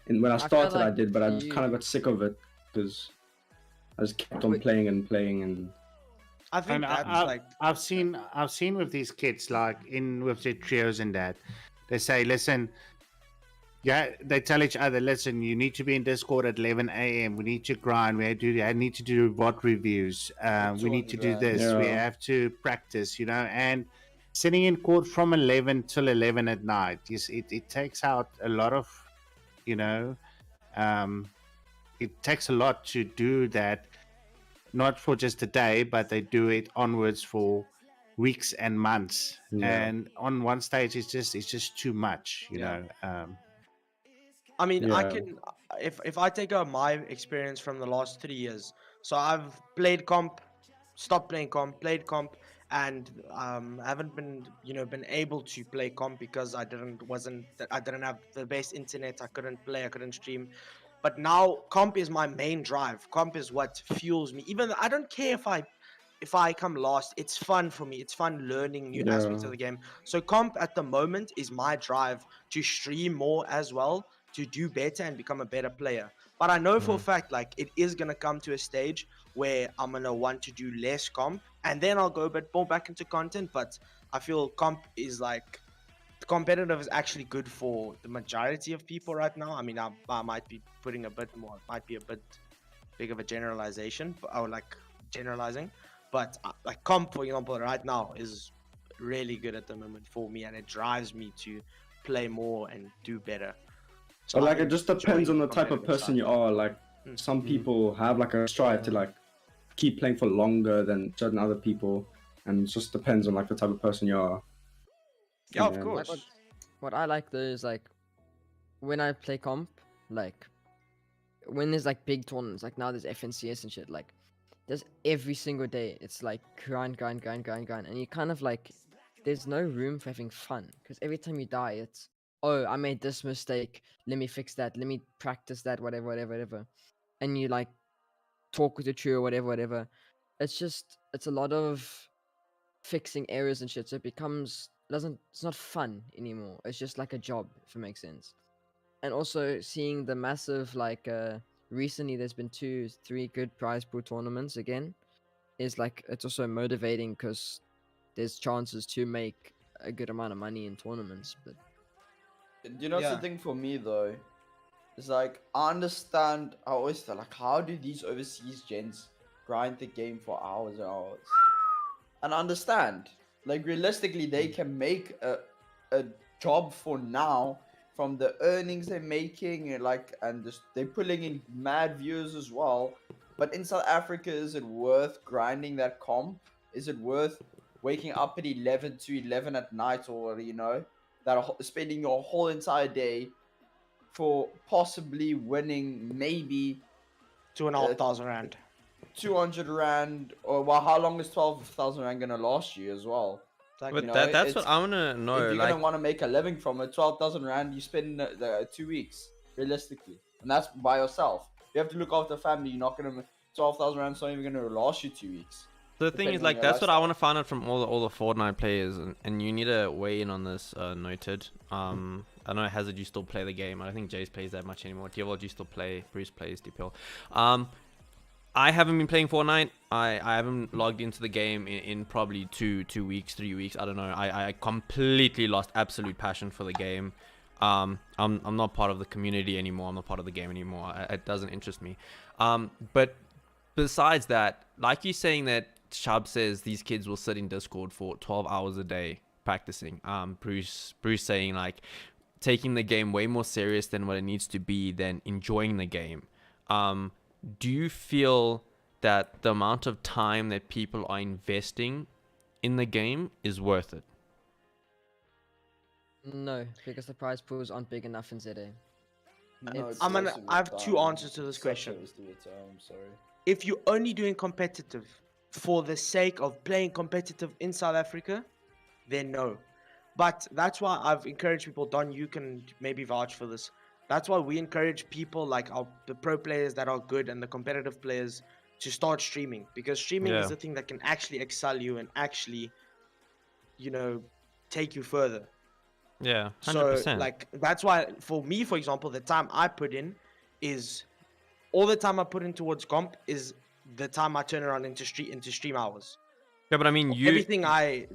And when I
feel
started, I
like
did, but I just kind of
you-
got sick of it because I just kept on playing and playing and
I think
And
that's like
I've seen with these kids like with their trios and that they say, listen, yeah, they tell each other, listen, you need to be in Discord at 11 a.m. We need to grind. I need to do bot reviews. We need to do
200
this. We
Yeah.
have to practice, and sitting in court from 11 till 11 at night, it takes out a lot of, it takes a lot to do that. Not for just a day, but they do it onwards for weeks and months.
Yeah.
And on one stage, it's just too much,
Yeah.
I mean, I
Yeah.
can if I take my experience from the last 3 years. So I've played comp, stopped playing comp, played comp, and haven't been been able to play comp because I didn't have the best internet. I couldn't play. I couldn't stream. But now comp is my main drive. Comp is what fuels me. Even I don't care if I come last. It's fun for me. It's fun learning new aspects of
Yeah.
the game. So comp at the moment is my drive to stream more as well, to do better and become a better player. But I know for a fact, like, it is gonna come to a stage where I'm gonna want to do less comp, and then I'll go a bit more back into content. But I feel comp is like competitive is actually good for the majority of people right now. I mean, I might be putting a bit more, might be a bit big of a generalization, or like generalizing, but like comp, for example, right now is really good at the moment for me, and it drives me to play more and do better.
So like
I'm
it just depends on
enjoying
the type of
competitive
person
side.
you are. Like some people have like a strive to like keep playing for longer than certain other people, and it just depends on like the type of person you are.
Yeah, of
Yeah.
course.
Like what I like though is like when I play comp, like when there's like big tournaments, like now there's FNCS and shit, like there's every single day it's like grind, and you kind of like there's no room for having fun because every time you die, it's oh I made this mistake, let me fix that, let me practice that, whatever, and you like talk with your trio, whatever. It's a lot of fixing errors and shit, so it's not fun anymore. It's just like a job, if it makes sense. And also seeing the massive recently there's been 2-3 good prize pool tournaments again is like it's also motivating because there's chances to make a good amount of money in tournaments. But
You know, what's the
Yeah.
thing for me though, is like I understand. I always feel like, how do these overseas gents grind the game for hours and hours? And I understand, like realistically, they can make a job for now from the earnings they're making, and just they're pulling in mad views as well. But in South Africa, is it worth grinding that comp? Is it worth waking up at 11 to 11 at night, or spending your whole entire day for possibly winning maybe
2,500 rand.
200 rand, or well, how long is 12,000 rand gonna last you as well?
Like,
But
you know,
that's what
it's-
I want to know.
If you're
Like,
gonna want to make a living from it, 12,000 rand you spend the 2 weeks realistically, and that's by yourself. You have to look after the family. You're not gonna 12,000 rand. It's not even gonna last you 2 weeks.
the thing is,
depending on
like,
your
that's what I
lifestyle.
want to find out from all the Fortnite players, and you need to weigh in on this. Noted. I know Hazard, you still play the game. I don't think Jace plays that much anymore. DPL, you still play. Bruce plays DPL. I haven't been playing Fortnite. I haven't logged into the game in probably 2 weeks, 3 weeks. I don't know. I completely lost absolute passion for the game. I'm not part of the community anymore. I'm not part of the game anymore. It doesn't interest me. But besides that, like you're saying that Shab says these kids will sit in Discord for 12 hours a day practicing. Bruce saying like taking the game way more serious than what it needs to be, than enjoying the game. Do you feel that the amount of time that people are investing in the game is worth it?
no, because the prize pools aren't big enough in ZA.
No, it's
I
waste of your
have two
time.
answers to this
Such a
question.
waste of your time, I'm sorry.
If you're only doing competitive for the sake of playing competitive in South Africa, then no. But that's why I've encouraged people. Don, you can maybe vouch for this. That's why we encourage people like the pro players that are good and the competitive players to start streaming, because streaming
Yeah.
is the thing that can actually excel you and actually, you know, take you further.
Yeah,
So
100%.
like that's why for me, for example, the time I put in is all the time I put in towards comp is the time I turn around into stream hours.
Yeah, but I mean, you.
Everything I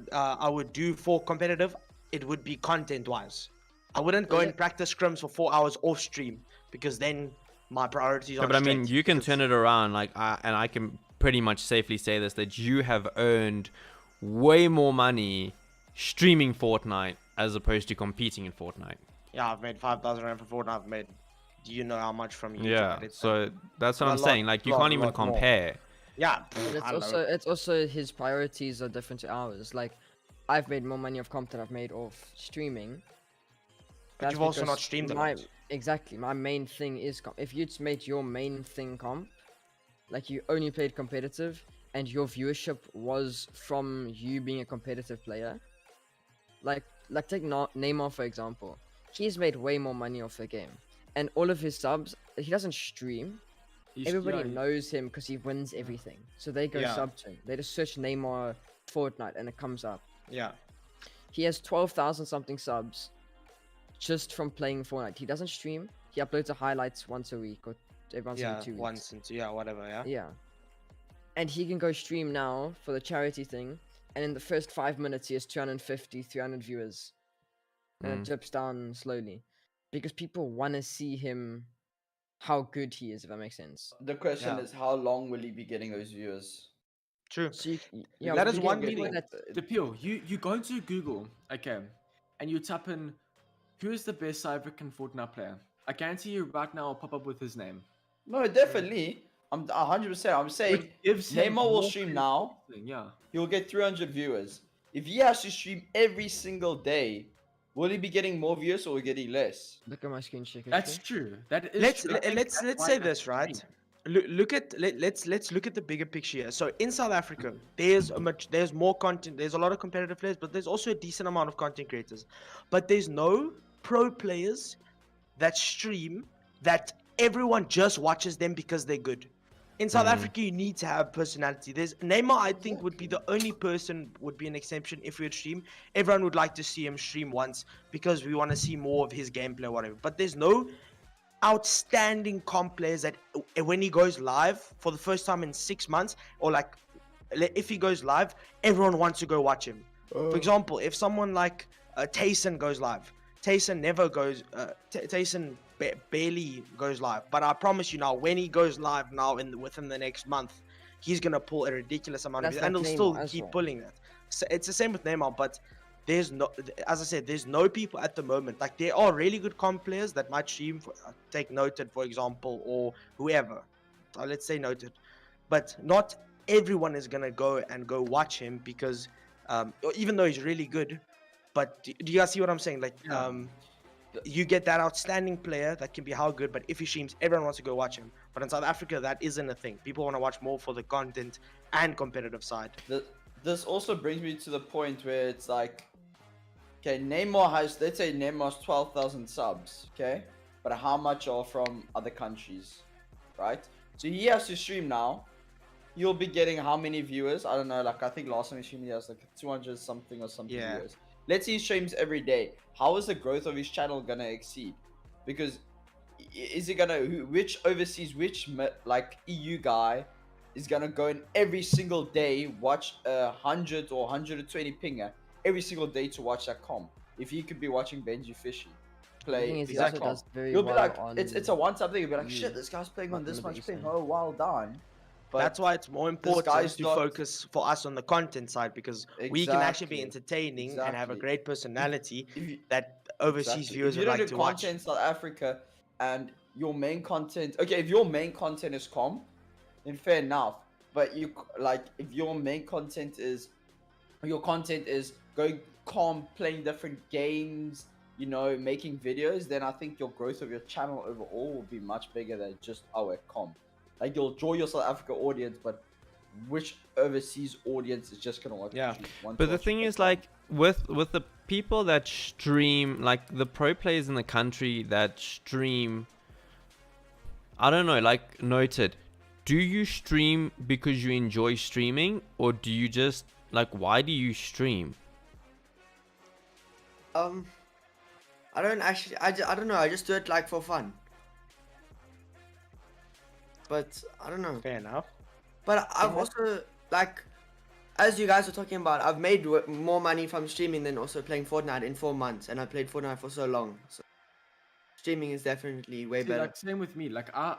would do for competitive, it would be content wise. I wouldn't go and practice scrims for 4 hours off stream, because then my priorities
Yeah,
are
but I mean,
straight,
you can
because-
turn it around, like, and I can pretty much safely say this, that you have earned way more money streaming Fortnite as opposed to competing in Fortnite.
Yeah, I've made 5,000 rand for Fortnite. I've made, do you know how much from YouTube?
Yeah,
It's
so that's what
a
I'm
lot-
saying. Like, you
lot-
can't even
lot more.
compare.
yeah.
But
I don't know.
it's also his priorities are different to ours. Like, I've made more money off comp than I've made off streaming.
But you've also not
because
streamed a
my
lot.
exactly my main thing is comp. If you'd made your main thing comp, like you only played competitive and your viewership was from you being a competitive player, like take Neymar for example, he's made way more money off the game, and all of his subs, he doesn't stream. Everybody knows him because he wins everything, so they go
Yeah.
sub to him. They just search Neymar Fortnite and it comes up.
Yeah.
He has 12,000 something subs just from playing Fortnite. He doesn't stream. He uploads the highlights once a week or once
Yeah.
every 2 weeks.
Once into whatever. Yeah.
Yeah. And he can go stream now for the charity thing, and in the first 5 minutes he has 250, 300 viewers. And it dips down slowly because people want to see him, how good he is, if that makes sense.
The question
Yeah.
is, how long will he be getting those viewers?
True.
So
That is
we
one
get people
meaning.
that-
The Peel, you go into Google, okay, and you type in who is the best South African Fortnite player. I guarantee you right now I'll pop up with his name.
No, definitely. I'm 100%. I'm saying
Which gives him
Neymar will
more
stream
credit
now.
for everything, Yeah.
He'll get 300 viewers. If he has to stream every single day, will he be getting more views or getting less?
Look at my screen share.
That's true. That is
Let's
true. I think
let's
that's
let's
why
say
that's
this, right?
streamed.
Let's look at the bigger picture here. So in South Africa, there's more content. There's a lot of competitive players, but there's also a decent amount of content creators. But there's no pro players that stream that everyone just watches them because they're good. In South Africa, you need to have personality. There's Neymar, I think, would be the only person, would be an exception if we would stream. Everyone would like to see him stream once because we want to see more of his gameplay or whatever. But there's no outstanding comp players that when he goes live for the first time in 6 months, or like if he goes live, everyone wants to go watch him. For example, if someone like Tayson goes live, Tayson never goes. Tayson barely goes live. But I promise you now, when he goes live now within the next month, he's gonna pull a ridiculous amount of
That's
views, and
like
he'll still
Neymar as
keep
well.
pulling that. So it's the same with Neymar, but there's no, as I said, there's no people at the moment. Like there are really good comp players that might stream. Take Noted for example, or whoever. Let's say Noted, but not everyone is gonna go watch him because even though he's really good. But do you guys see what I'm saying? Like, you get that outstanding player that can be how good, but if he streams, everyone wants to go watch him. But in South Africa, that isn't a thing. People want to watch more for the content and competitive side.
This also brings me to the point where it's like, okay, Neymar has, let's say Neymar's 12,000 subs, okay? But how much are from other countries, right? So he has to stream now. You'll be getting how many viewers? I don't know, like I think last time he streamed he has like 200 something or something
Yeah.
viewers. Let's say he streams every day. How is the growth of his channel gonna exceed? Because is it gonna, which overseas, like EU guy is gonna go in every single day, watch 100 or 120 pinger every single day to watch that comp? If he could be watching Benji Fishy
The
play
thing is, he
that
also
comp,
does very
you'll be
well
like,
on
it's a one-time thing. You'll be like,
you,
shit, this guy's playing on
not
this
on the
much
big
ping.
screen.
Oh, well done. But
That's why it's more important
guy's
to
not-
focus for us on the content side, because we can actually be
Exactly.
entertaining and have a
Exactly.
great personality
if you,
that overseas
exactly.
viewers
if you
would
don't
like
do
to watch.
content in South Africa and your main content, okay, if your main content is comp, then fair enough. But you like, if your main content is, your content is going comp, playing different games, you know, making videos, then I think your growth of your channel overall will be much bigger than just our comp. Like you'll draw your South Africa audience, but which overseas audience is just gonna watch.
Yeah.
But the thing is, like, with the people that stream, like the pro players in the country that stream, I don't know, like, noted, do you stream because you enjoy streaming, or do you just, like, why do you stream?
I don't actually. I don't know. I just do it like for fun. But I don't know.
Fair enough.
But I've also, like, as you guys were talking about, I've made more money from streaming than also playing Fortnite in 4 months, and I played Fortnite for so long. So streaming is definitely way better.
Like, same with me. Like, I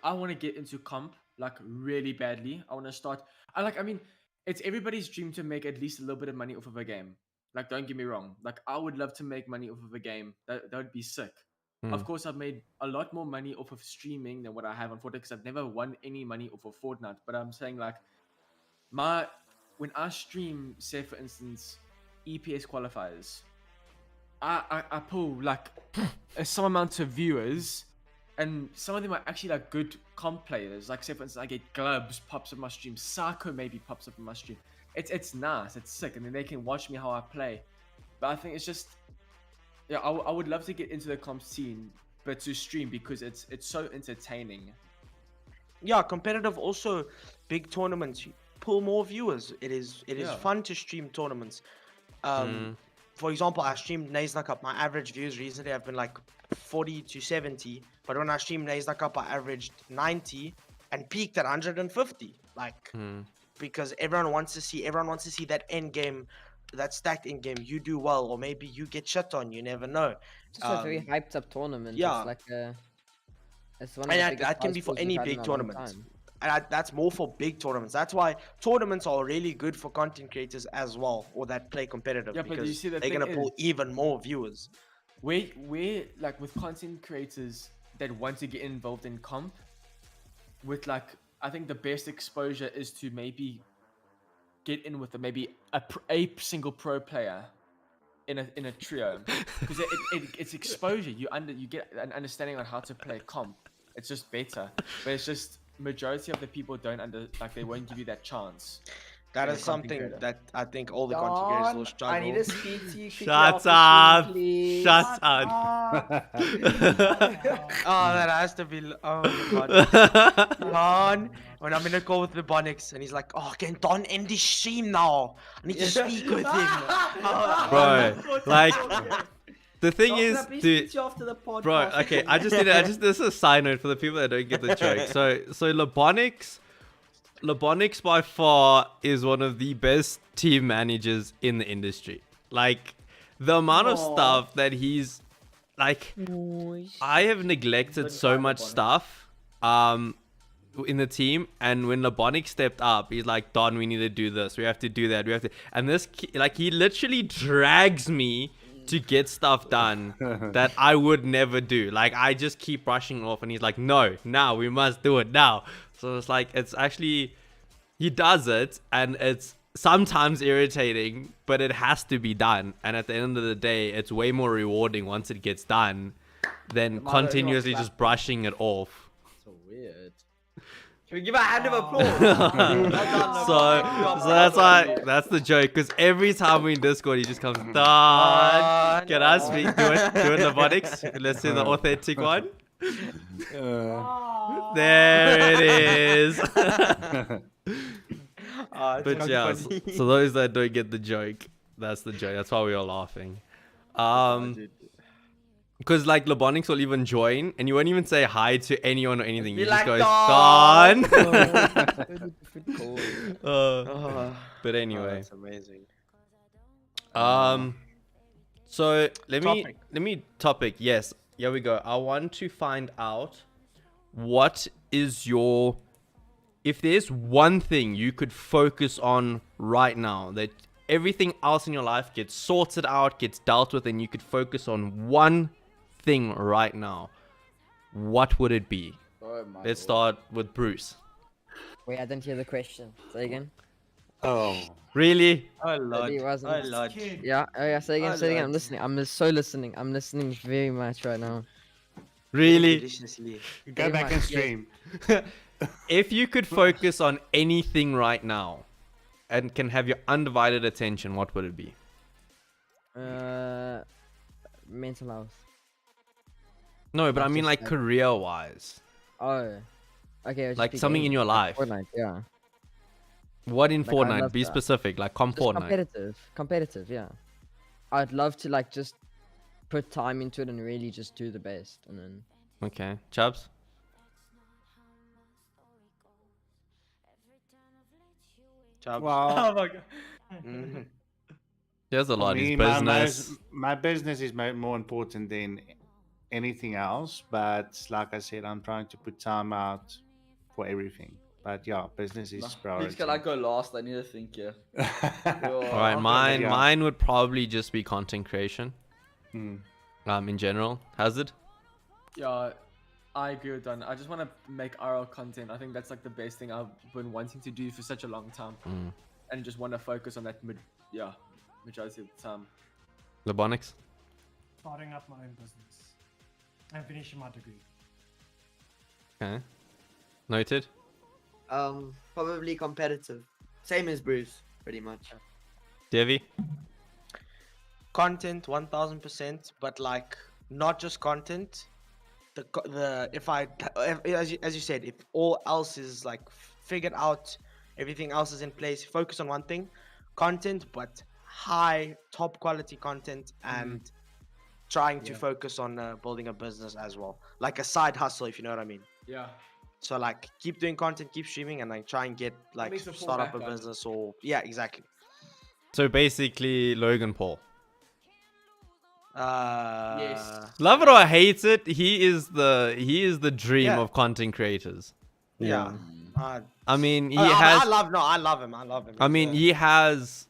want to get into comp, like, really badly. I want to start. I mean, it's everybody's dream to make at least a little bit of money off of a game. Like, don't get me wrong. Like, I would love to make money off of a game. That would be sick. Of course, I've made a lot more money off of streaming than what I have on Fortnite, because I've never won any money off of Fortnite. But I'm saying, like, when I stream, say for instance, EPS qualifiers, I pull like some amount of viewers, and some of them are actually like good comp players. Like, say for instance, I get Glubs pops up my stream, Sako maybe pops up in my stream. It's nice, it's sick, and then they can watch me how I play. But I think it's just, yeah, I would love to get into the comp scene, but to stream because it's so entertaining.
Yeah, competitive also, big tournaments pull more viewers. It is fun to stream tournaments. For example, I streamed Naisna Cup. My average views recently have been like 40 to 70, but when I streamed Naisna Cup, I averaged 90 and peaked at 150. Like, because everyone wants to see that end game, that stacked end game. You do well, or maybe you get shut on. You never know.
It's just a very hyped up tournament.
Yeah.
It's like it's one of
And
the
that can
biggest
be for
prize pools
any
we've had in
big
a long
tournament.
time.
And that's more for big tournaments. That's why tournaments are really good for content creators as well, or that play competitive,
Yeah, but
because
you see, the
they're
thing
gonna pull
is-
even more viewers.
We're like, with content creators that want to get involved in comp, with like, I think the best exposure is to maybe get in with maybe a single pro player in a trio, because it's exposure. You get an understanding on how to play comp. It's just better, but it's just majority of the people don't they won't give you that chance.
That
Yeah,
is
content
something
creator.
that I think all the content creators will
Don,
struggle.
I need to speak to you. quickly
Shut
off
up.
the stream, please.
Shut up.
Oh, that has to be. Oh my god. Don, when I'm in a call with Lebonics and he's like, "Oh, can Don end this stream now? I need to speak with him." Oh,
Bro, like, the thing
Don,
is,
can I please
dude,
speak to you after the podcast?
bro, okay, this is a side note for the people that don't get the joke. So Lebonics by far is one of the best team managers in the industry. Like, the amount of stuff that he's, like, I have neglected so much stuff in the team, and when Lebonics stepped up, he's like, Don, we need to do this, we have to do that, and this, like, he literally drags me to get stuff done that I would never do. Like, I just keep brushing off, and he's like, no, now we must do it now. So it's like, it's actually, he does it, and it's sometimes irritating, but it has to be done. And at the end of the day, it's way more rewarding once it gets done than continuously just brushing it off.
So weird. Can we give a hand of applause? Well done,
So that's the joke, because every time we in Discord, he just comes, Don, can I speak? Do it Lebonics. Let's do the authentic one. There it is. But yeah, so those that don't get the joke, that's the joke. That's why we are laughing. Because like Lebonics will even join, and you won't even say hi to anyone or anything. You
Be
just
like,
go, Don. But
Oh,
anyway,
that's amazing.
so let
Topic.
me topic. Yes, here we go. I want to find out what is your, if there's one thing you could focus on right now, that everything else in your life gets sorted out, gets dealt with, and you could focus on one thing right now, what would it be?
Oh my
Let's
Lord.
start with Bruce.
Wait, I didn't hear the question. Say again.
Oh,
Really?
Oh lord.
Maybe it wasn't.
Oh lord.
Yeah. Oh yeah. Say again.
Oh,
Say again. I'm
Lord.
listening. I'm so listening. I'm listening very much right now.
Really?
Deliciously.
go
Very
back and
much, yes.
stream.
If you could focus on anything right now and can have your undivided attention, what would it be?
Mental health.
No, but
Not
I mean
just
like
like-
career-wise.
Oh. Okay. I'll just
Like
be
something in
gaming,
your
like
life.
Fortnite, yeah.
What in
Like, I
Fortnite?
love
Be
that.
specific, like comp
Just
Fortnite.
competitive, yeah. I'd love to like just put time into it and really just do the best, and then
Okay. Chubbs?
Chubbs.
Well,
Oh my god.
Mhm.
There's a
for
lot. His
me,
business.
my business is more important than anything else. But like I said, I'm trying to put time out for everything. But yeah, business is
He's
priority.
gonna go last. I need to think. Yeah.
All right,
Yeah.
mine would probably just be content creation.
Hmm.
In general, has it?
Yeah, I agree with Don. I just want to make RL content. I think that's like the best thing I've been wanting to do for such a long time, and just want to focus on that majority of the time.
Lebonics?
Starting up my own business and finishing my degree.
Okay. Noted.
Probably competitive. Same as Bruce, pretty much.
Devi?
Content 1000%, but like not just content. As you said, if all else is like figured out, everything else is in place, focus on one thing, content, but high top quality content, and trying to focus on building a business as well, like a side hustle, if you know what I mean.
Yeah.
So like keep doing content, keep streaming, and like try and get like
makes it fall
start up
back
a
on.
business, or yeah, exactly.
So basically, Logan Paul.
Yes.
Love it or hate it, he is the dream
Yeah.
of content creators.
Yeah.
I mean, he
I
has.
love him. I love him.
I mean, he has.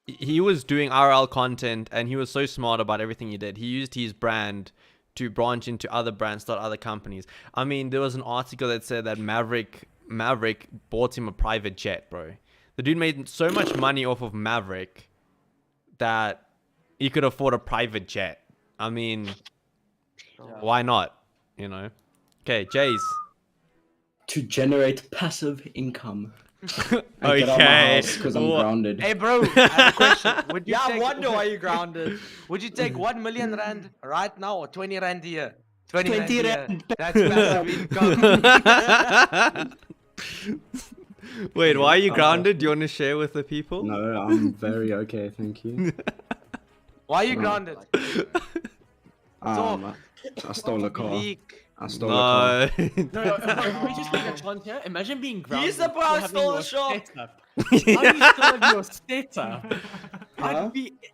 He was doing RL content, and he was so smart about everything he did. He used his brand to branch into other brands, start other companies. I mean, there was an article that said that Maverick bought him a private jet, bro. The dude made so much money off of Maverick that he could afford a private jet. I mean, why not? You know. Okay, Jays.
To generate passive income. And get out my
Okay.
house because I'm
Wha-
grounded.
Hey, bro, I have a question. Would you
Yeah, I
take,
wonder why you grounded.
Would you take 1 million rand right now or 20 rand a year? 20
20
rand a year.
rand.
That's passive income.
Wait, why are you grounded? Do you want to share with the people?
No, I'm very okay, thank you.
Why are you
No.
grounded?
I stole a car.
Leak.
I stole a car.
No.
No, can we just take a chance here? Imagine being grounded.
He's the
still
boss,
having
stole
your
the shop.
setup. How do you still have your setup?
Huh?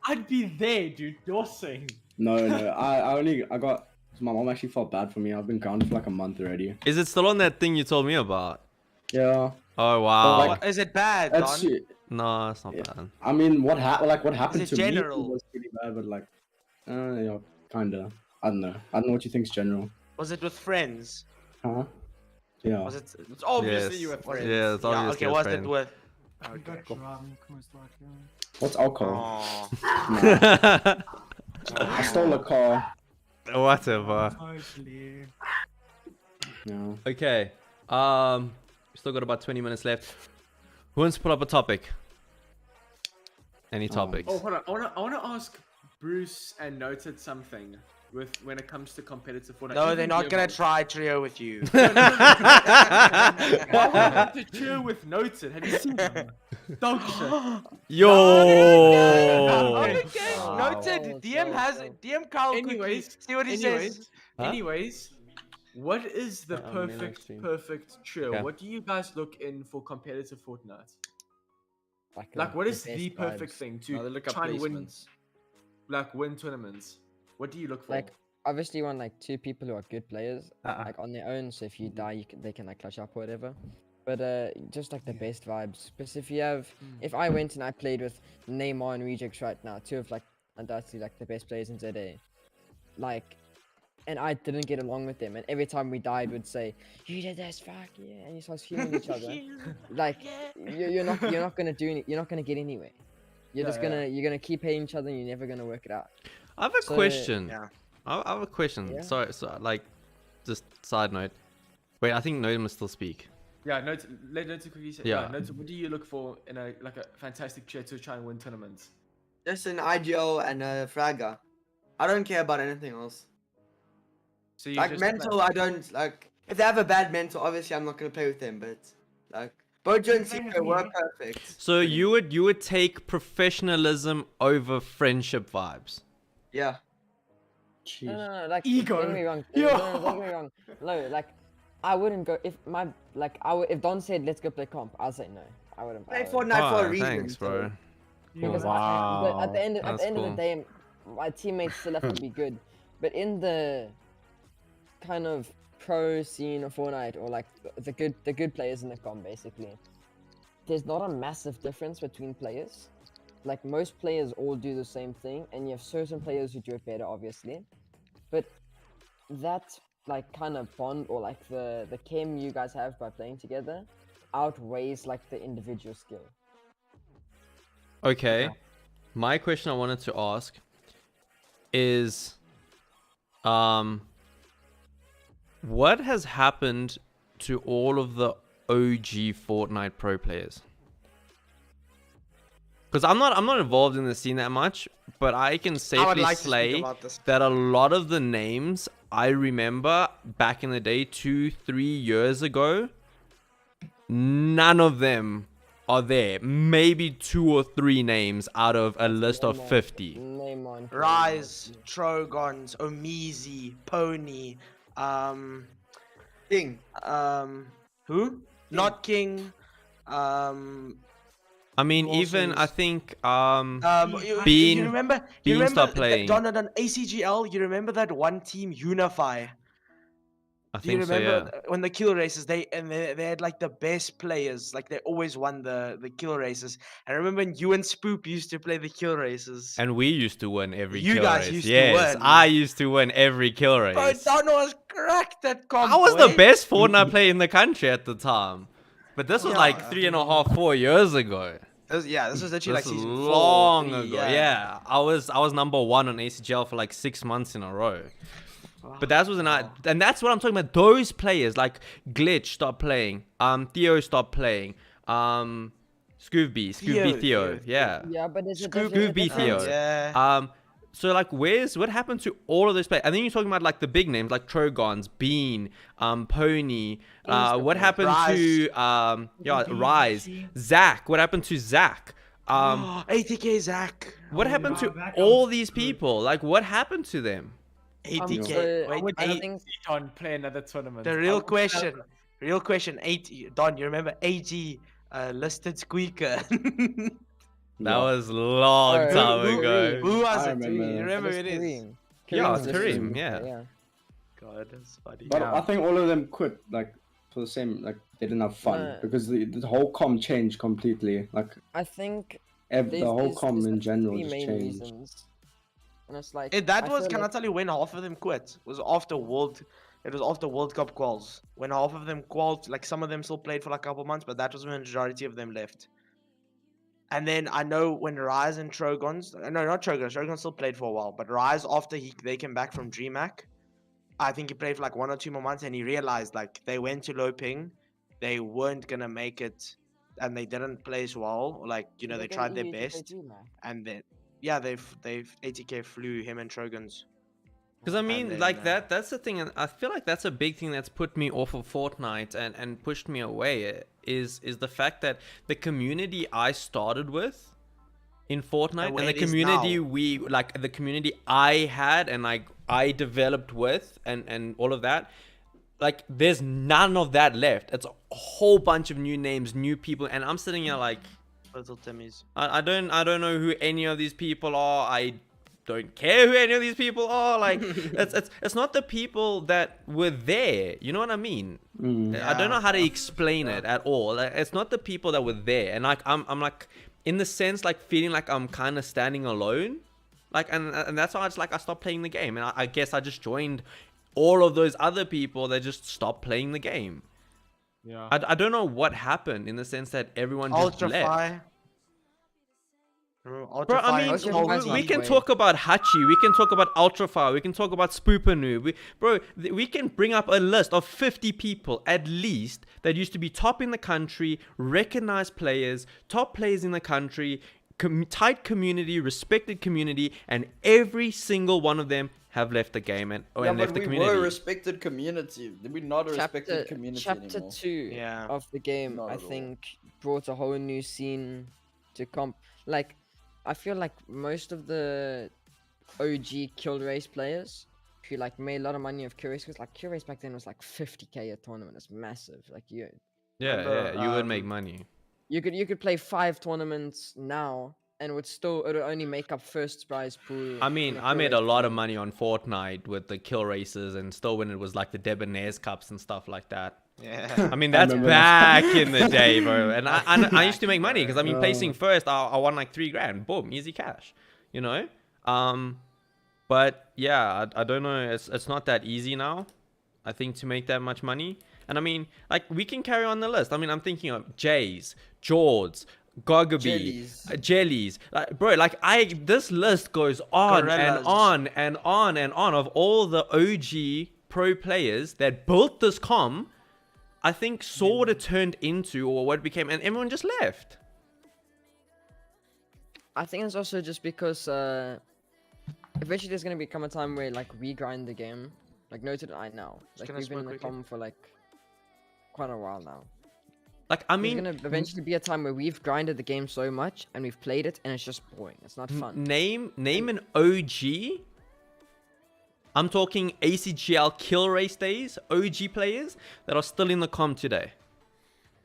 I'd be there, dude. Dosing.
No, I got. My mom actually felt bad for me. I've been grounded for like a month already.
Is it still on that thing you told me about?
Yeah.
Oh wow.
like-
Is it bad,
That's.
Don?
No,
It's not
Yeah.
bad.
I mean, what happened
it
to
general?
me was pretty bad, but like, yeah, kinda. I don't know. I don't know what you think's general.
Was it with friends?
Huh? Yeah.
Was it?
It's obviously
Yes.
you were friends.
Yeah, it's
Yeah,
obviously
okay,
a
was
friend.
it with?
You got drunk, most likely.
What's alcohol?
Oh,
I stole a car.
Whatever.
Totally.
Yeah.
Okay. We still got about 20 minutes left. Who wants to pull up a topic? Any topics?
Oh, hold on. I wanna ask Bruce and Noted something with when it comes to competitive Fortnite.
no,
Even
they're not gonna
Gearbox.
try trio with you.
Why would I have to cheer with Noted? Have you seen him? Dog shit.
Yo!
Okay,
Wow.
noted. DM Carl.
Anyways,
see what he says.
Huh?
Anyways, what is the
Oh, man,
perfect
stream.
trio?
Okay.
What do you guys look in for competitive Fortnite?
Like,
Like, what is
best
the perfect
vibes.
thing
No, they
to
look up
try and win,
placements.
like win tournaments? What do you look for?
Like, obviously, you want like two people who are good players,
Uh-uh.
like on their own. So if you die, they can like clutch up or whatever. But just like the best vibes. Because if you have, if I went and I played with Neymar and Rejects right now, two of like undoubtedly like the best players in ZA, like, and I didn't get along with them, and every time we died, would say, "You did this, fuck yeah," and you start fuming each other. Like, you're not gonna do you're not gonna get anywhere. You're just gonna keep hating each other, and you're never gonna work it out.
I have a
So,
question.
yeah.
I have a question.
Yeah.
Sorry, like, just side note. Wait, I think Noah must still speak.
Yeah, let Note quickly say.
Yeah.
Note, what do you look for in a fantastic chair to try and win tournaments?
Just an IGL and a fragger. I don't care about anything else.
So you
Like
just
mental, I don't like. If they have a bad mental, obviously I'm not gonna play with them. But like Bojo and
Same with
Seco were
me.
perfect.
So you would take professionalism over friendship vibes.
Yeah.
Jeez.
No, like
Ego.
Don't get me wrong.
Yo.
Don't get me wrong. No, like I wouldn't go if my like I would if Don said let's go play comp. I'd say no. I wouldn't.
Play
I wouldn't.
Fortnite for a
Oh,
reason.
thanks, bro.
so-
Because
Wow.
but at the end of
That's
the
cool.
day, my teammates still have to be good. But in the kind of pro scene of Fortnite, or like the good players in the comp, basically, there's not a massive difference between players. Like most players all do the same thing, and you have certain players who do it better, obviously. But that like kind of bond or like the chem you guys have by playing together outweighs like the individual skill.
Okay. My question I wanted to ask is, what has happened to all of the OG Fortnite pro players? Because I'm not involved in the scene that much, but I can
I would
safely
like to speak
say
about this.
that a lot of the names I remember back in the day, 2-3 years ago, none of them are there. Maybe 2 or 3 names out of a list of 50.
Name one.
Rise, Trogons, Omizi, Pony,
King.
who? Not King.
I mean, even I think Bean-
You remember?
Bean
You remember
stopped playing.
Don ACGL. You remember that one team Unify?
I
Do you
think so,
remember
yeah.
when the kill races they had like the best players, like they always won the kill races. I remember when you and Spoop used to play the kill races.
And we used to win every
You
kill
guys
race.
used to
Yes,
win.
I used to win every kill race.
Bro, Don was cracked at comp.
I was the
boy.
best Fortnite player in the country at the time. But this was
Yeah.
like 3.5, 4 years ago.
This was literally
This
like
was
season
long
4, 3,
ago. Yeah. I was number 1 on ACGL for like 6 months in a row. But that was and that's what I'm talking about. Those players like Glitch stopped playing. Theo stopped playing. Scooby Theo. Yeah.
Yeah, but there's a
Scooby
difference.
Theo.
Yeah.
So like, what happened to all of those players? And then you're talking about like the big names like Trogons, Bean, Pony. What happened to Rise, Zach? What happened to Zach?
80k Zach.
What happened to
Zach
all
was
these
good.
people? Like, what happened to them?
80k.
So,
Wait,
I
eight-
think Don play another tournament.
the real question. 80. Don, you remember 80 listed squeaker?
That was a long
Oh,
time
who-
ago.
Who was
I
it? Do you
remember.
remember who
It's
it is?
Kareem.
Yeah,
Kareem's
Kareem,
the-
yeah.
God, that's funny.
But
Yeah.
I think all of them quit like for the same they didn't have fun
No.
because the whole com changed completely. Like
I think
the
there's,
whole
there's,
com
there's
in
like
general
3
just
main
changed.
reasons. And it's like
That
I
was,
feel
can I
like-
tell you when half of them quit? It was after World Cup quals. When half of them qualified, like some of them still played for like a couple months, but that was when the majority of them left. And then I know when Rise and Trogons, no, not Trogons, Trogons still played for a while, but Rise after they came back from DreamHack, I think he played for like 1 or 2 more months, and he realized like they went to low ping, they weren't gonna make it, and they didn't play as well. Like they
They're
tried their
going EU to play
best,
DreamHack.
and then yeah, they've 80k flew him and Trogons.
Because I
And
mean,
then,
like that's the thing, and I feel like that's a big thing that's put me off of Fortnite and pushed me away is the fact that the community I started with in Fortnite
where
and the
it is
community
now.
the community I had and like I developed with and all of that, like there's none of that left. It's a whole bunch of new names, new people, and I'm sitting here like
Little Timmy's.
I don't know who any of these people are. I don't care who any of these people are. Like it's not the people that were there. You know what I mean? I don't know how to explain it at all. Like, it's not the people that were there, and like I'm like in the sense like feeling like I'm kind of standing alone. Like and that's why I stopped playing the game, and I guess I just joined all of those other people that just stopped playing the game.
Yeah.
I don't know what happened in the sense that everyone just left.
Ultrafy.
Bro, I
How's your
mean,
guys'
we can
way?
talk about Hachi, we can talk about Ultrafire, we can talk about Spoopanu. We can bring up a list of 50 people at least that used to be top in the country, recognized players, top players in the country, tight community, respected community, and every single one of them have left the game and
Yeah,
left
but
the
we
community.
were a respected community. We're not a respected community
chapter
anymore.
2
Yeah.
of the game,
Not
I
at all.
think, brought a whole new scene to like, I feel like most of the OG kill race players who like made a lot of money off kill race, because like kill race back then was like 50k a tournament. It's massive. Like
Yeah,
Remember,
you would make money.
you could play 5 tournaments now and it would only make up first prize pool.
I
in
mean,
a
I
kill
made
race
a lot of
tournament.
money on Fortnite with the kill races and still when it was like the Debonair's Cups and stuff like that.
Yeah.
I mean, that's
remember
back in the day, bro. And I used to make money because I mean,
Oh.
placing first, I won like $3,000. Boom, easy cash, you know? But yeah, I don't know. It's not that easy now, I think, to make that much money. And I mean, like, we can carry on the list. I mean, I'm thinking of Jays, Jords, Gogaby, Jellies. Like, bro, like, this list goes on and
Gorillas.
on and on and on of all the OG pro players that built this com. I think saw what it turned into or what it became, and everyone just left.
I think it's also just because eventually there's gonna become a time where like we grind the game. Like noted I now. Like
gonna
we've been in
smoke
the
quickly.
com for like quite a while now.
Like, I
There's
mean,
gonna eventually be a time where we've grinded the game so much and we've played it and it's just boring. It's not fun.
name an OG. I'm talking ACGL kill race days, OG players that are still in the com today.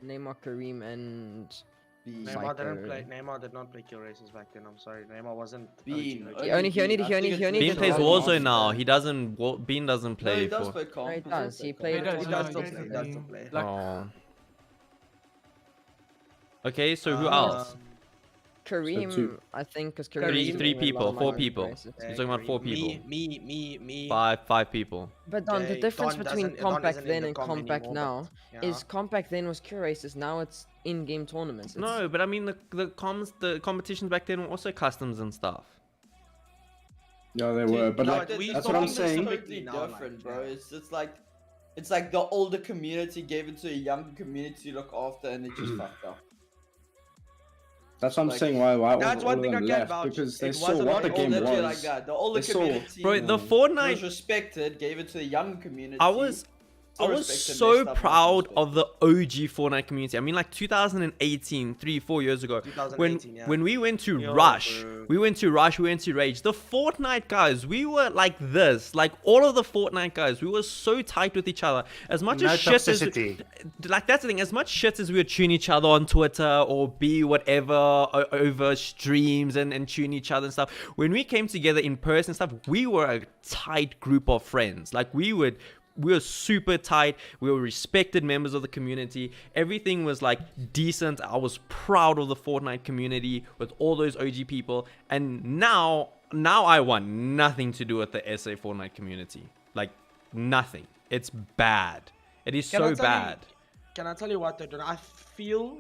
Neymar, Kareem, and
Neymar
Psycho.
Neymar did not play kill races back then. I'm sorry. Neymar wasn't.
Bean.
OG.
He only
Bean
Bean
plays
doesn't
Warzone
play.
now. He doesn't. Bean doesn't
No,
play
he does
for.
play comp.
No, he
does
does.
play
He
comp.
played-
He does,
He
he
does
does.
still play. He does still play.
Like,
Oh. Okay, so who
Um,
else?
Kareem,
two.
I think, because
Kareem,
Kareem.
Three
made a lot
people,
of
four
money
people.
on races.
You're talking about 4
Me,
people.
me.
Five people.
But Don, the
Okay,
difference
Don
between
doesn't- Don
comp back
isn't in
then
the
and
comp
comp back
anymore,
now
but-
is comp back then was kill races. Now it's in-game tournaments. It's,
No, but I mean the competitions back then were also customs and stuff.
Yeah, they were, but
no,
like
we
that's
still
what I'm
think
saying.
it's
Totally
now, like,
different, bro.
yeah.
It's like the older community gave it to a younger community to look after, and it just fucked up.
That's what I'm
Like,
saying. Why
that's
all
one
of
thing
them
I can
left
vouch.
because they
It
saw
wasn't
what
like
the
all
game
literally
was.
like that. The older
They saw-
community
Bro, the
was
Fortnite.
respected, gave it to the younger community.
I was
Still
was
respected,
so
messed up, and
proud
disrespected.
of the OG Fortnite community. I mean, like 2018, 3-4 years ago, when
2018, yeah.
when we went to
Yo,
Rush,
bro.
we went to Rage. The Fortnite guys, we were like this, like all of the Fortnite guys, we were so tight with each other. As much
No
as shit as
toxicity.
like that's the thing. As much shit as we would tune each other on Twitter or be whatever over streams and tune each other and stuff. When we came together in person and stuff, we were a tight group of friends. Like we were super tight. We were respected members of the community. Everything was like decent. I was proud of the Fortnite community with all those OG people. And now I want nothing to do with the SA Fortnite community. Like nothing. It's bad. It is
Can I
so
tell you-
bad.
Can I tell you what, though? I feel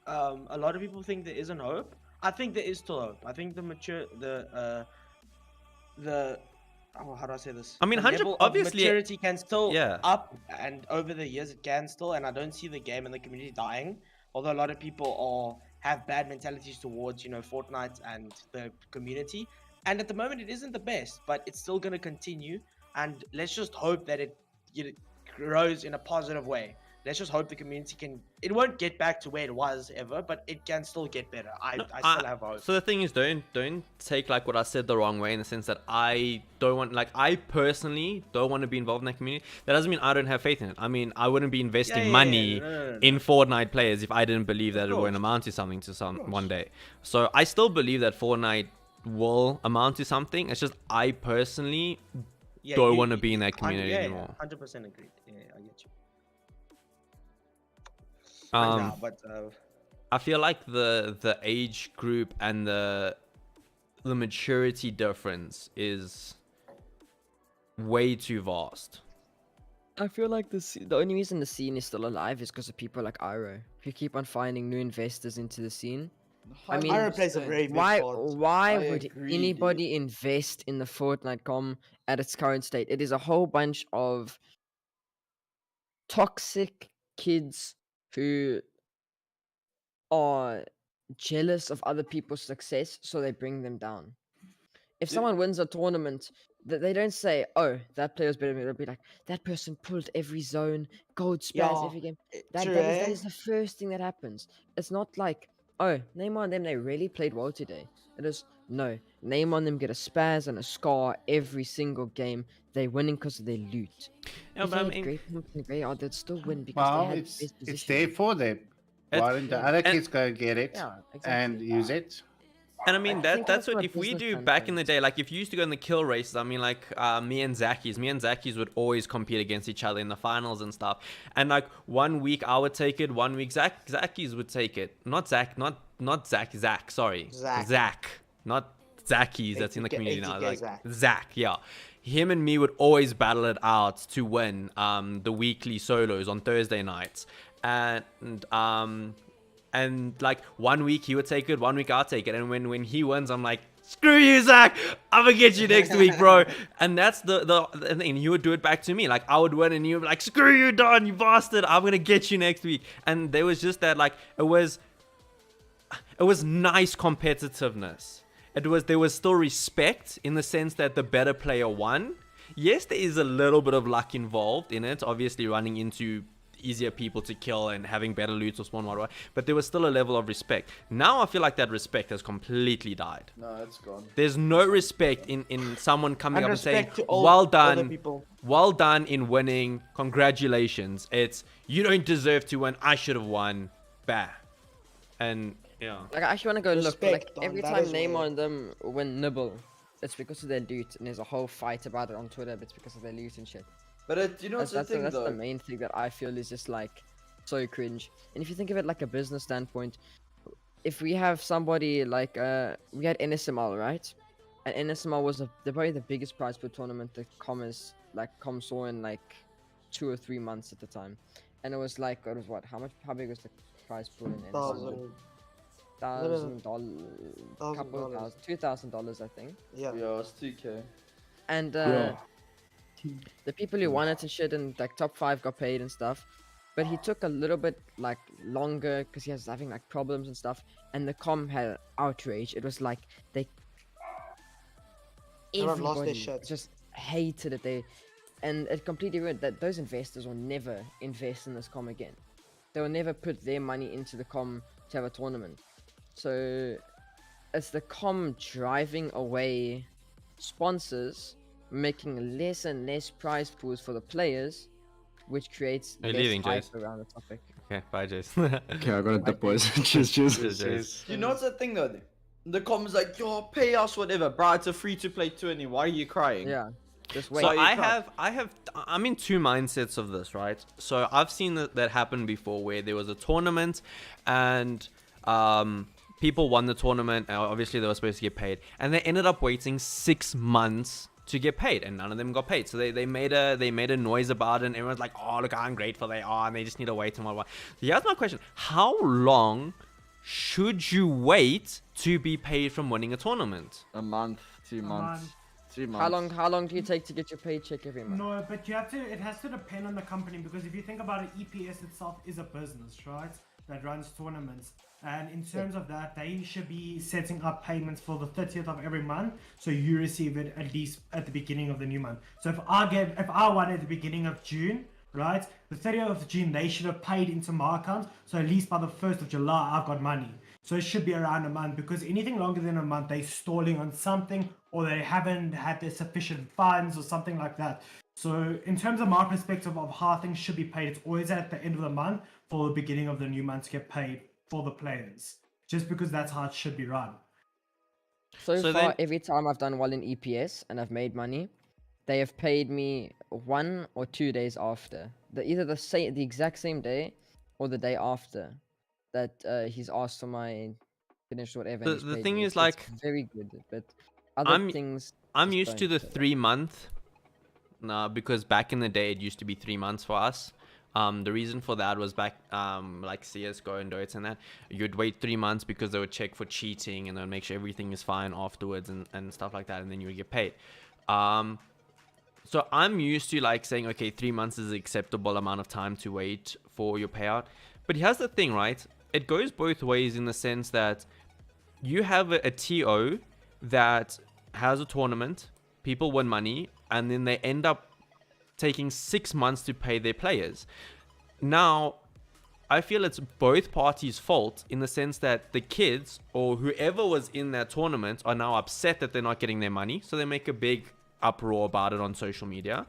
a lot of people think there isn't hope. I think there is still hope. I think how do I say this?
I mean,
The
100
level of
obviously-
maturity can still
Yeah.
up, and over the years it can still. And I don't see the game and the community dying. Although a lot of people have bad mentalities towards Fortnite and the community. And at the moment it isn't the best, but it's still gonna continue. And let's just hope that it grows in a positive way. Let's just hope the community can. It won't get back to where it was ever, but it can still get better. I still have hope.
So the thing is, don't take like what I said the wrong way in the sense that I personally don't want to be involved in that community. That doesn't mean I don't have faith in it. I mean, I wouldn't be investing money
No.
in Fortnite players if I didn't believe that it
course.
would amount to something one day. So I still believe that Fortnite will amount to something. It's just I personally don't want to be in that community anymore.
100% agreed. Yeah, I get you.
Um,
But
I feel like the age group and the maturity difference is way too vast.
I feel like the only reason the scene is still alive is because of people like Iro, who keep on finding new investors into the scene. I mean,
Iron plays a very big
why
part.
why
I
would
agree,
anybody invest in the Fortnite com at its current state? It is a whole bunch of toxic kids who are jealous of other people's success, so they bring them down. If someone wins a tournament, they don't say, "Oh, that player's better than me." They'll be like, "That person pulled every zone, gold spaz
Yeah,
every game."
true,
That
eh?
is the first thing that happens. It's not like, "Oh, name on them, they really played well today." It is no, name on them get a spaz and a scar every single game. They're winning because of their loot.
Yeah,
If
but
they
I
had
mean,
great pumps in the graveyard, they'd still win because they
Well,
had
it's
the best
it's
position.
there for them. Why don't the
yeah.
other
And-
kids go get it
Yeah,
and
exactly.
use it?
And I mean
think
that's
from
what
a
if we
business
do back in the
standpoint.
day, like if you used to go in the kill races, I mean like me and Zackies would always compete against each other in the finals and stuff. And like 1 week I would take it, 1 week Zackies would take it. Not Zach, sorry.
Zach.
Not Zackies that's in the
80K
community now. Like
Zach.
Zach, yeah. Him and me would always battle it out to win the weekly solos on Thursday nights. And like 1 week he would take it, 1 week I'll take it. And when he wins, I'm like, screw you, Zach. I'm gonna get you next week, bro. And that's the thing. He would do it back to me. Like I would win and he would be like, screw you, Don, you bastard. I'm gonna get you next week. And there was just that, like, it was nice competitiveness. There was still respect in the sense that the better player won. Yes, there is a little bit of luck involved in it, obviously running into easier people to kill and having better loot or spawn whatever, but there was still a level of respect. Now I feel like that respect has completely died.
No, it's gone.
There's no respect in someone coming
And
up and saying,
respect to all
well
other
done,
people.
well done in winning, congratulations. It's, you don't deserve to win, I should have won. Bah. And yeah.
Like I actually want to go look.
Respect,
Like
Don,
every
that
time
is
name
weird.
on them win nibble, it's because of their loot, and there's a whole fight about it on Twitter. But it's because of their loot and shit.
But you know what's the thing
That's
though?
the main thing that I feel is just like so cringe. And if you think of it like a business standpoint, if we have somebody like we had NSML, right? And NSML was probably the biggest prize per tournament that Com saw in like 2 or 3 months at the time. And it was like, it was what? How big was the prize pool in NSML? $1,000, couple of thousand, $2,000, I think.
Yeah.
Yeah, it's 2K.
And the people who won it and shit and like top 5 got paid and stuff. But he took a little bit like longer because he was having like problems and stuff. And the com had outrage. It was like
Everyone lost their
everybody
shit.
just hated it. And it completely ruined that. Those investors will never invest in this com again. They will never put their money into the com to have a tournament. So it's the com driving away sponsors, making less and less prize pools for the players, which creates
Are you
less
leaving,
hype
Jace?
around the topic.
Okay, bye, Jason.
Okay, I gotta dip, boys. Cheers, cheers.
Cheers.
You know what's the thing though? The com's like, yo, pay us whatever, bro. It's a free-to-play tourney. Why are you crying?
Yeah, just wait.
So
you
I'm in two mindsets of this, right? So I've seen that happen before, where there was a tournament and people won the tournament, and obviously they were supposed to get paid, and they ended up waiting 6 months to get paid, and none of them got paid. So they made a noise about it, and everyone's like, oh, look how ungrateful they are, and they just need to wait and blah, blah. So here's my question: how long should you wait to be paid from winning a tournament?
A month, 2 months, 3 months.
How long do you take to get your paycheck every month?
No, but it has to depend on the company, because if you think about it, EPS itself is a business, right? That runs tournaments. And in terms of that, they should be setting up payments for the 30th of every month, so you receive it at least at the beginning of the new month. So if I won at the beginning of June, right, the 30th of June, they should have paid into my account, so at least by the 1st of July, I've got money. So it should be around a month, because anything longer than a month, they're stalling on something, or they haven't had their sufficient funds or something like that. So in terms of my perspective of how things should be paid, it's always at the end of the month for the beginning of the new month to get paid for the players, just because that's how it should be run.
So
So
far,
then-
every time I've done well in EPS and I've made money, they have paid me 1 or 2 days after. Either the exact same day or the day after that he's asked for my finish whatever. and he's
The
paid
thing
me.
is,
It's
like,
very good, but other
I'm-
things.
I'm
just
used to
don't
the
pay.
3 month, because back in the day it used to be 3 months for us. The reason for that was back like CS:GO and Dota and that you'd wait 3 months because they would check for cheating and they'll make sure everything is fine afterwards and stuff like that, and then you would get paid. So I'm used to like saying, okay, 3 months is an acceptable amount of time to wait for your payout. But here's the thing, right? It goes both ways in the sense that you have a TO that has a tournament, people win money, and then they end up taking 6 months to pay their players. Now, I feel it's both parties' fault in the sense that the kids or whoever was in that tournament are now upset that they're not getting their money, so they make a big uproar about it on social media.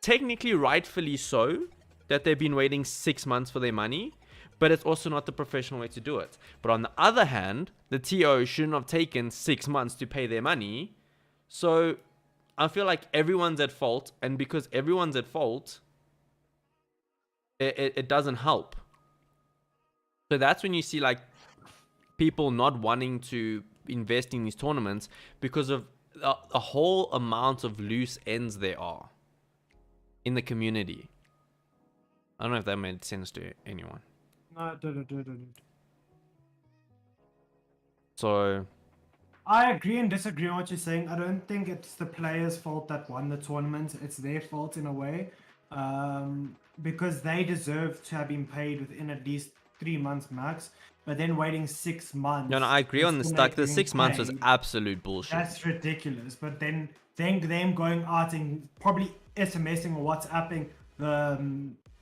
Technically, rightfully so, that they've been waiting 6 months for their money, but it's also not the professional way to do it. But on the other hand, the TO shouldn't have taken 6 months to pay their money. So I feel like everyone's at fault, and because everyone's at fault, it doesn't help. So that's when you see like people not wanting to invest in these tournaments because of a whole amount of loose ends there are in the community. I don't know if that made sense to anyone.
No, it didn't.
So
I agree and disagree on what you're saying. I don't think it's the players' fault that won the tournament. It's their fault in a way, because they deserve to have been paid within at least 3 months max. But then waiting 6 months.
no, I agree on the stuck. The 6 months was absolute bullshit.
That's ridiculous. But then them going out and probably SMSing or WhatsApping the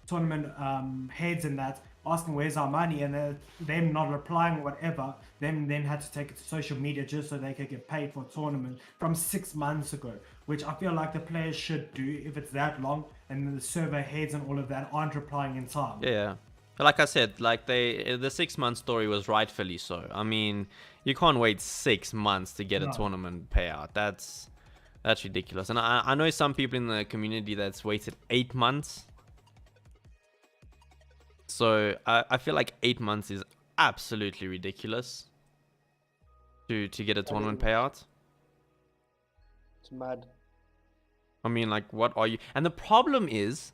tournament heads and that, asking where's our money, and them not replying or whatever, them then had to take it to social media just so they could get paid for a tournament from 6 months ago, which I feel like the players should do if it's that long, and the server heads and all of that aren't replying in time.
Yeah. Like I said, like the 6 month story was rightfully so. I mean, you can't wait 6 months to get a tournament payout. That's ridiculous. And I know some people in the community that's waited 8 months. So I feel like 8 months is absolutely ridiculous to get a tournament payout.
It's mad.
I mean, like, what are you? And the problem is,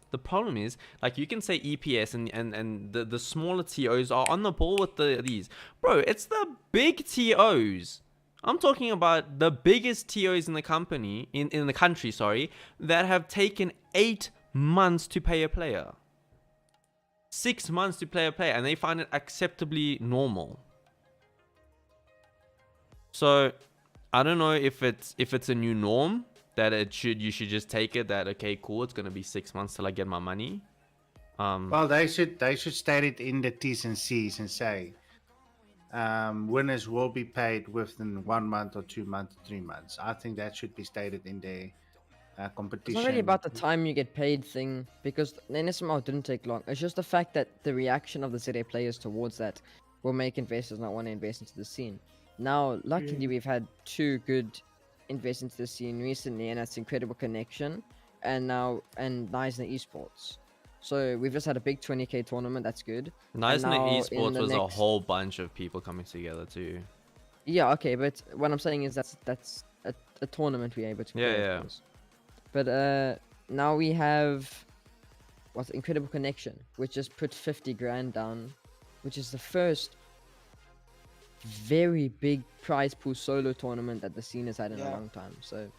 like, you can say EPS and the smaller TOs are on the ball with these. Bro, it's the big TOs. I'm talking about the biggest TOs in the company, in the country, sorry, that have taken 8 months to pay a player. 6 months to play a player, and they find it acceptably normal. So, I don't know if it's a new norm. That you should just take it that, okay, cool, it's gonna be 6 months till I get my money.
Well, they should state it in the T's and C's and say winners will be paid within 1 month or 2 months, 3 months. I think that should be stated in the competition.
It's not really about the time you get paid thing, because the NSMO didn't take long. It's just the fact that the reaction of the ZA players towards that will make investors not want to invest into the scene. Now, luckily, we've had 2 good invest into the scene recently, and that's Incredible Connection and Nice in the esports. So we've just had a big 20k tournament. That's good.
Nice in the esports was a whole bunch of people coming together too.
Yeah, okay, but what I'm saying is that's a tournament we're able to play.
Yeah.
But now we have what's Incredible Connection, which just put 50 grand down, which is the first very big prize pool solo tournament that the scene has had in a long time. So,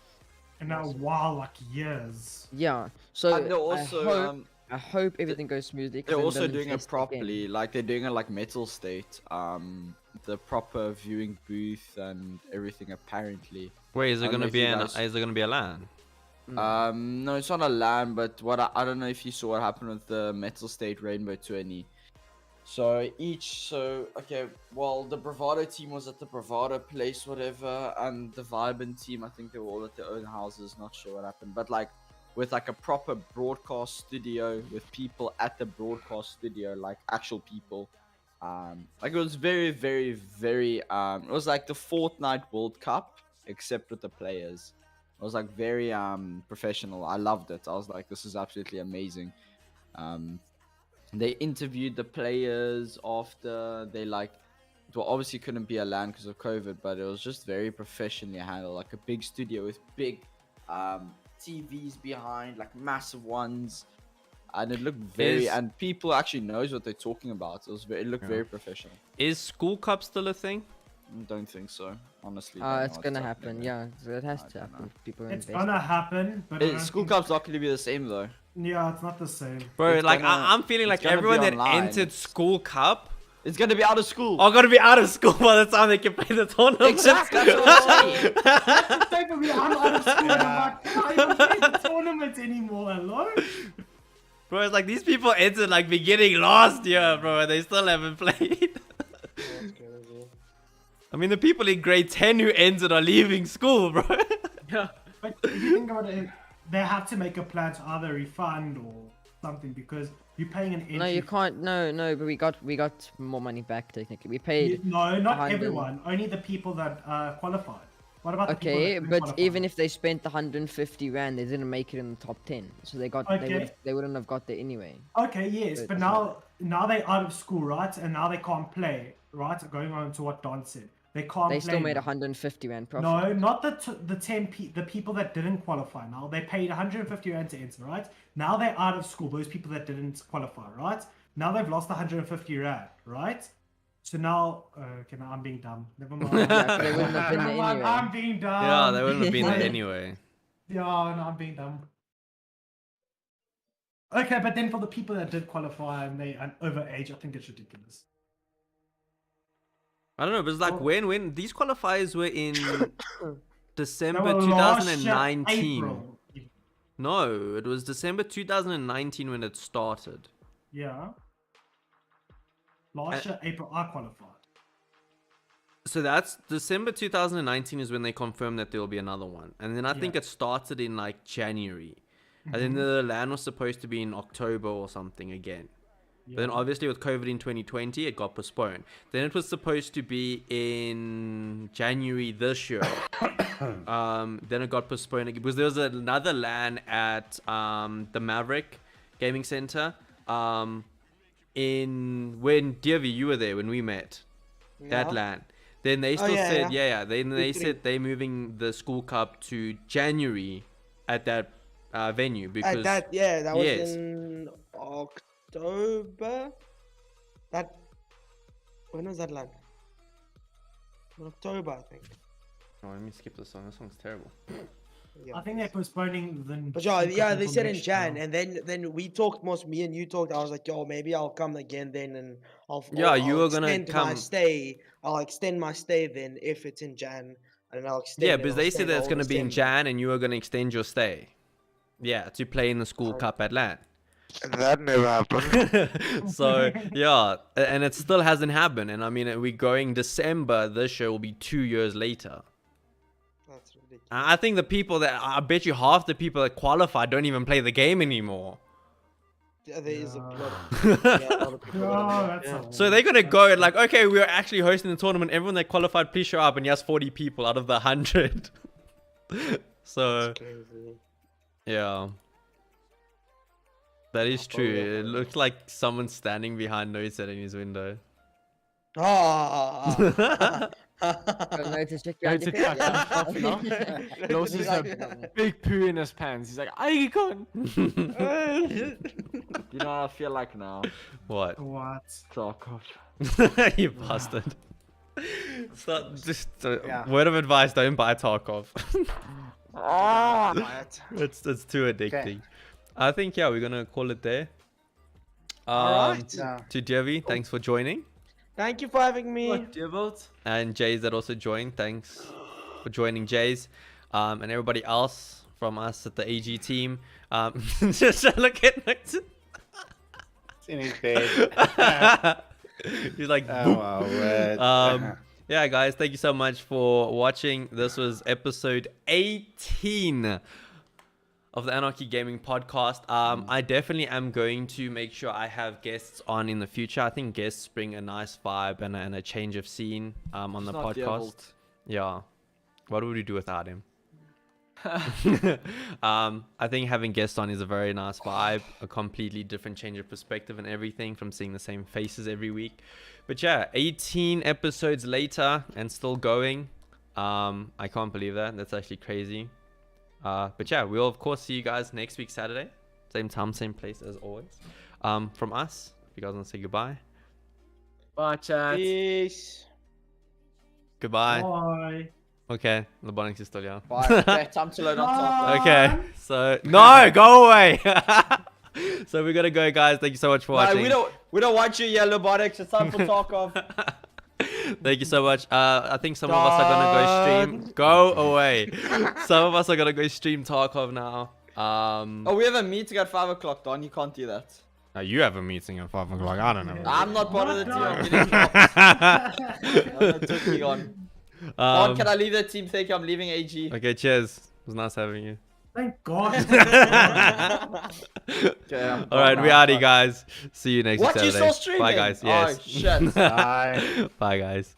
and now, wow, like years.
Yeah. So
And they're also
I hope everything goes smoothly.
they're also doing it properly. Like they're doing it like Metal State. The proper viewing booth and everything apparently.
Wait, is it gonna be a LAN?
No, it's not a LAN, but I don't know if you saw what happened with the Metal State Rainbow 20. So the Bravado team was at the Bravado place, whatever, and the Vibin team, I think they were all at their own houses, not sure what happened, but like with like a proper broadcast studio with people at the broadcast studio, like actual people. Like it was very, very, very, it was like the Fortnite World Cup, except with the players. It was like very professional. I loved it. I was like, this is absolutely amazing. They interviewed the players after. They like, well, obviously couldn't be a LAN because of COVID, but it was just very professionally handled. Like a big studio with big TVs behind, like massive ones. and it looked very,
Is-
and people actually knows what they're talking about. It looked very professional.
Is School Cup still a thing?
Don't think so, honestly. Don't know
It's
what's
gonna
happening
happen.
there.
Yeah, it has
I
to
don't
happen.
know.
People are
It's
invested.
gonna happen, but I don't
School
think-
Cup's not going to be the same though.
Yeah, it's not the same.
Bro,
It's
like
gonna-
I'm feeling like
it's gonna be
everyone that
online.
entered School Cup
It's going to be out of school.
are gonna be out of school by the time they can play the tournament.
Exactly. That's what I'm saying.
Same for me, I'm out of school and I'm like, can I even play the tournament anymore? Hello?
Bro, it's like these people entered like beginning last year, bro, and they still haven't played. I mean, the people in grade 10 who entered are leaving school, bro.
But if you think about it, they have to make a plan to either refund or something because you're paying an entry.
No, you can't. No. But we got more money back technically. We paid.
No, not
100.
everyone. Only the people that qualified. What about the people
Okay,
that didn't
but
qualify?
even if they spent 150 rand, they didn't make it in the top 10, so they got
Okay.
they wouldn't have got there anyway.
Okay, yes,
But
but now they're out of school, right? And now they can't play, right? Going on to what Don said, they can't.
They
play
still made
now.
150 rand profit.
No, not the people that didn't qualify. Now they paid 150 rand to enter, right? Now they're out of school. Those people that didn't qualify, right? Now they've lost 150 rand, right? So now, okay, now I'm being dumb. Never mind.
Yeah, they wouldn't have been
Never
there
mind,
anyway.
I'm being dumb.
Yeah, they wouldn't have been there anyway.
Yeah, no, I'm being dumb. Okay, but then for the people that did qualify and they are over age, I think it's ridiculous.
I don't know, but it's like when these qualifiers were in
They
December
were last year,
2019.
April.
No, it was December 2019 when it started.
Yeah. Last year, April, I qualified.
So that's December 2019 is when they confirmed that there will be another one. And then I think it started in like January. And then the LAN was supposed to be in October or something again. But then obviously with COVID in 2020, it got postponed. Then it was supposed to be in January this year. Then it got postponed again because there was another LAN at the Maverick Gaming Center. When Devi, you were there when we met. That LAN. Then they still said, Then they said they're moving the School Cup to January at that venue because
that
Yes.
was in October. When was that like? In October, I think.
Oh, let me skip this song. This song's terrible.
Yeah.
I think they're postponing the.
But yeah, they
until
said in
next
Jan,
year.
and then we talked. Most me and you talked. I was like, yo, maybe I'll come again then, and
You were gonna
extend
come.
my stay. I'll extend my stay then if it's in Jan, and I'll extend.
Yeah,
it,
because
I'll
they
stay
said that it's
the
going to
whole
be in
December.
Jan and you were going to extend your stay. Yeah, to play in the School Cup at LAN.
That never happened.
So, yeah, and it still hasn't happened. And I mean, we're going December. This year will be 2 years later.
That's ridiculous.
I think the people I bet you half the people that qualify don't even play the game anymore.
Yeah, there is a lot.
Oh,
Of
that's a-
So they're going to go and like, okay, we're actually hosting the tournament. Everyone that qualified, please show up. And yes, 40 people out of the 100. So,
crazy.
yeah. That is true. It looks like someone's standing behind Noset in his window.
Ah.
Don't know to check
Go
your
to
ticket.
cut off now. Los is a big poo in his pants. He's like, Icon.
You know what I feel like now?
What?
What?
Tarkov.
You bastard. So, just
Yeah.
word of advice: don't buy Tarkov.
Quiet.
it's too addicting. I think we're gonna call it there.
Alright.
Yeah.
To Devi, thanks for joining,
Thank you for having me.
and Jays that also joined. Thanks for joining, Jays, and everybody else from us at the AG team. Just look at
It's in his bed.
he's like,
Oh,
"Boop."
wow, word.
Yeah, guys, thank you so much for watching. This was episode 18 of the Anarchy Gaming Podcast. I definitely am going to make sure I have guests on in the future. I think guests bring a nice vibe and a change of scene on the
not
podcast.
Deviled.
Yeah. What would we do without him? I think having guests on is a very nice vibe, a completely different change of perspective and everything from seeing the same faces every week. But yeah, 18 episodes later and still going. I can't believe that. That's actually crazy. But yeah, we'll of course see you guys next week Saturday. same time, same place as always. From us, if you guys want to say goodbye.
Bye, chat.
Peace.
Goodbye.
Bye.
Okay, LeBronix is still here.
Bye. Okay, time to load on top.
Okay, so no, go away. So we're gonna go, guys. Thank you so much for watching.
We don't want you, Yellow Botix. It's time for Tarkov.
Thank you so much. I think some of us are gonna go stream. Go away. Some of us are gonna go stream Tarkov now.
Oh, we have a meeting at 5 o'clock, Don. You can't do that.
You have a meeting at 5 o'clock. I don't know.
I'm not part of the team. I'm getting dropped. I'm not taking on. Don, can I leave the team? Thank you. I'm leaving AG.
Okay, cheers. It was nice having you.
Thank God.
Okay,
All right, we outie, guys. See you next
What?
Saturday.
You still streaming?
Bye, guys. Yes.
Oh, shit.
Bye.
Bye, guys.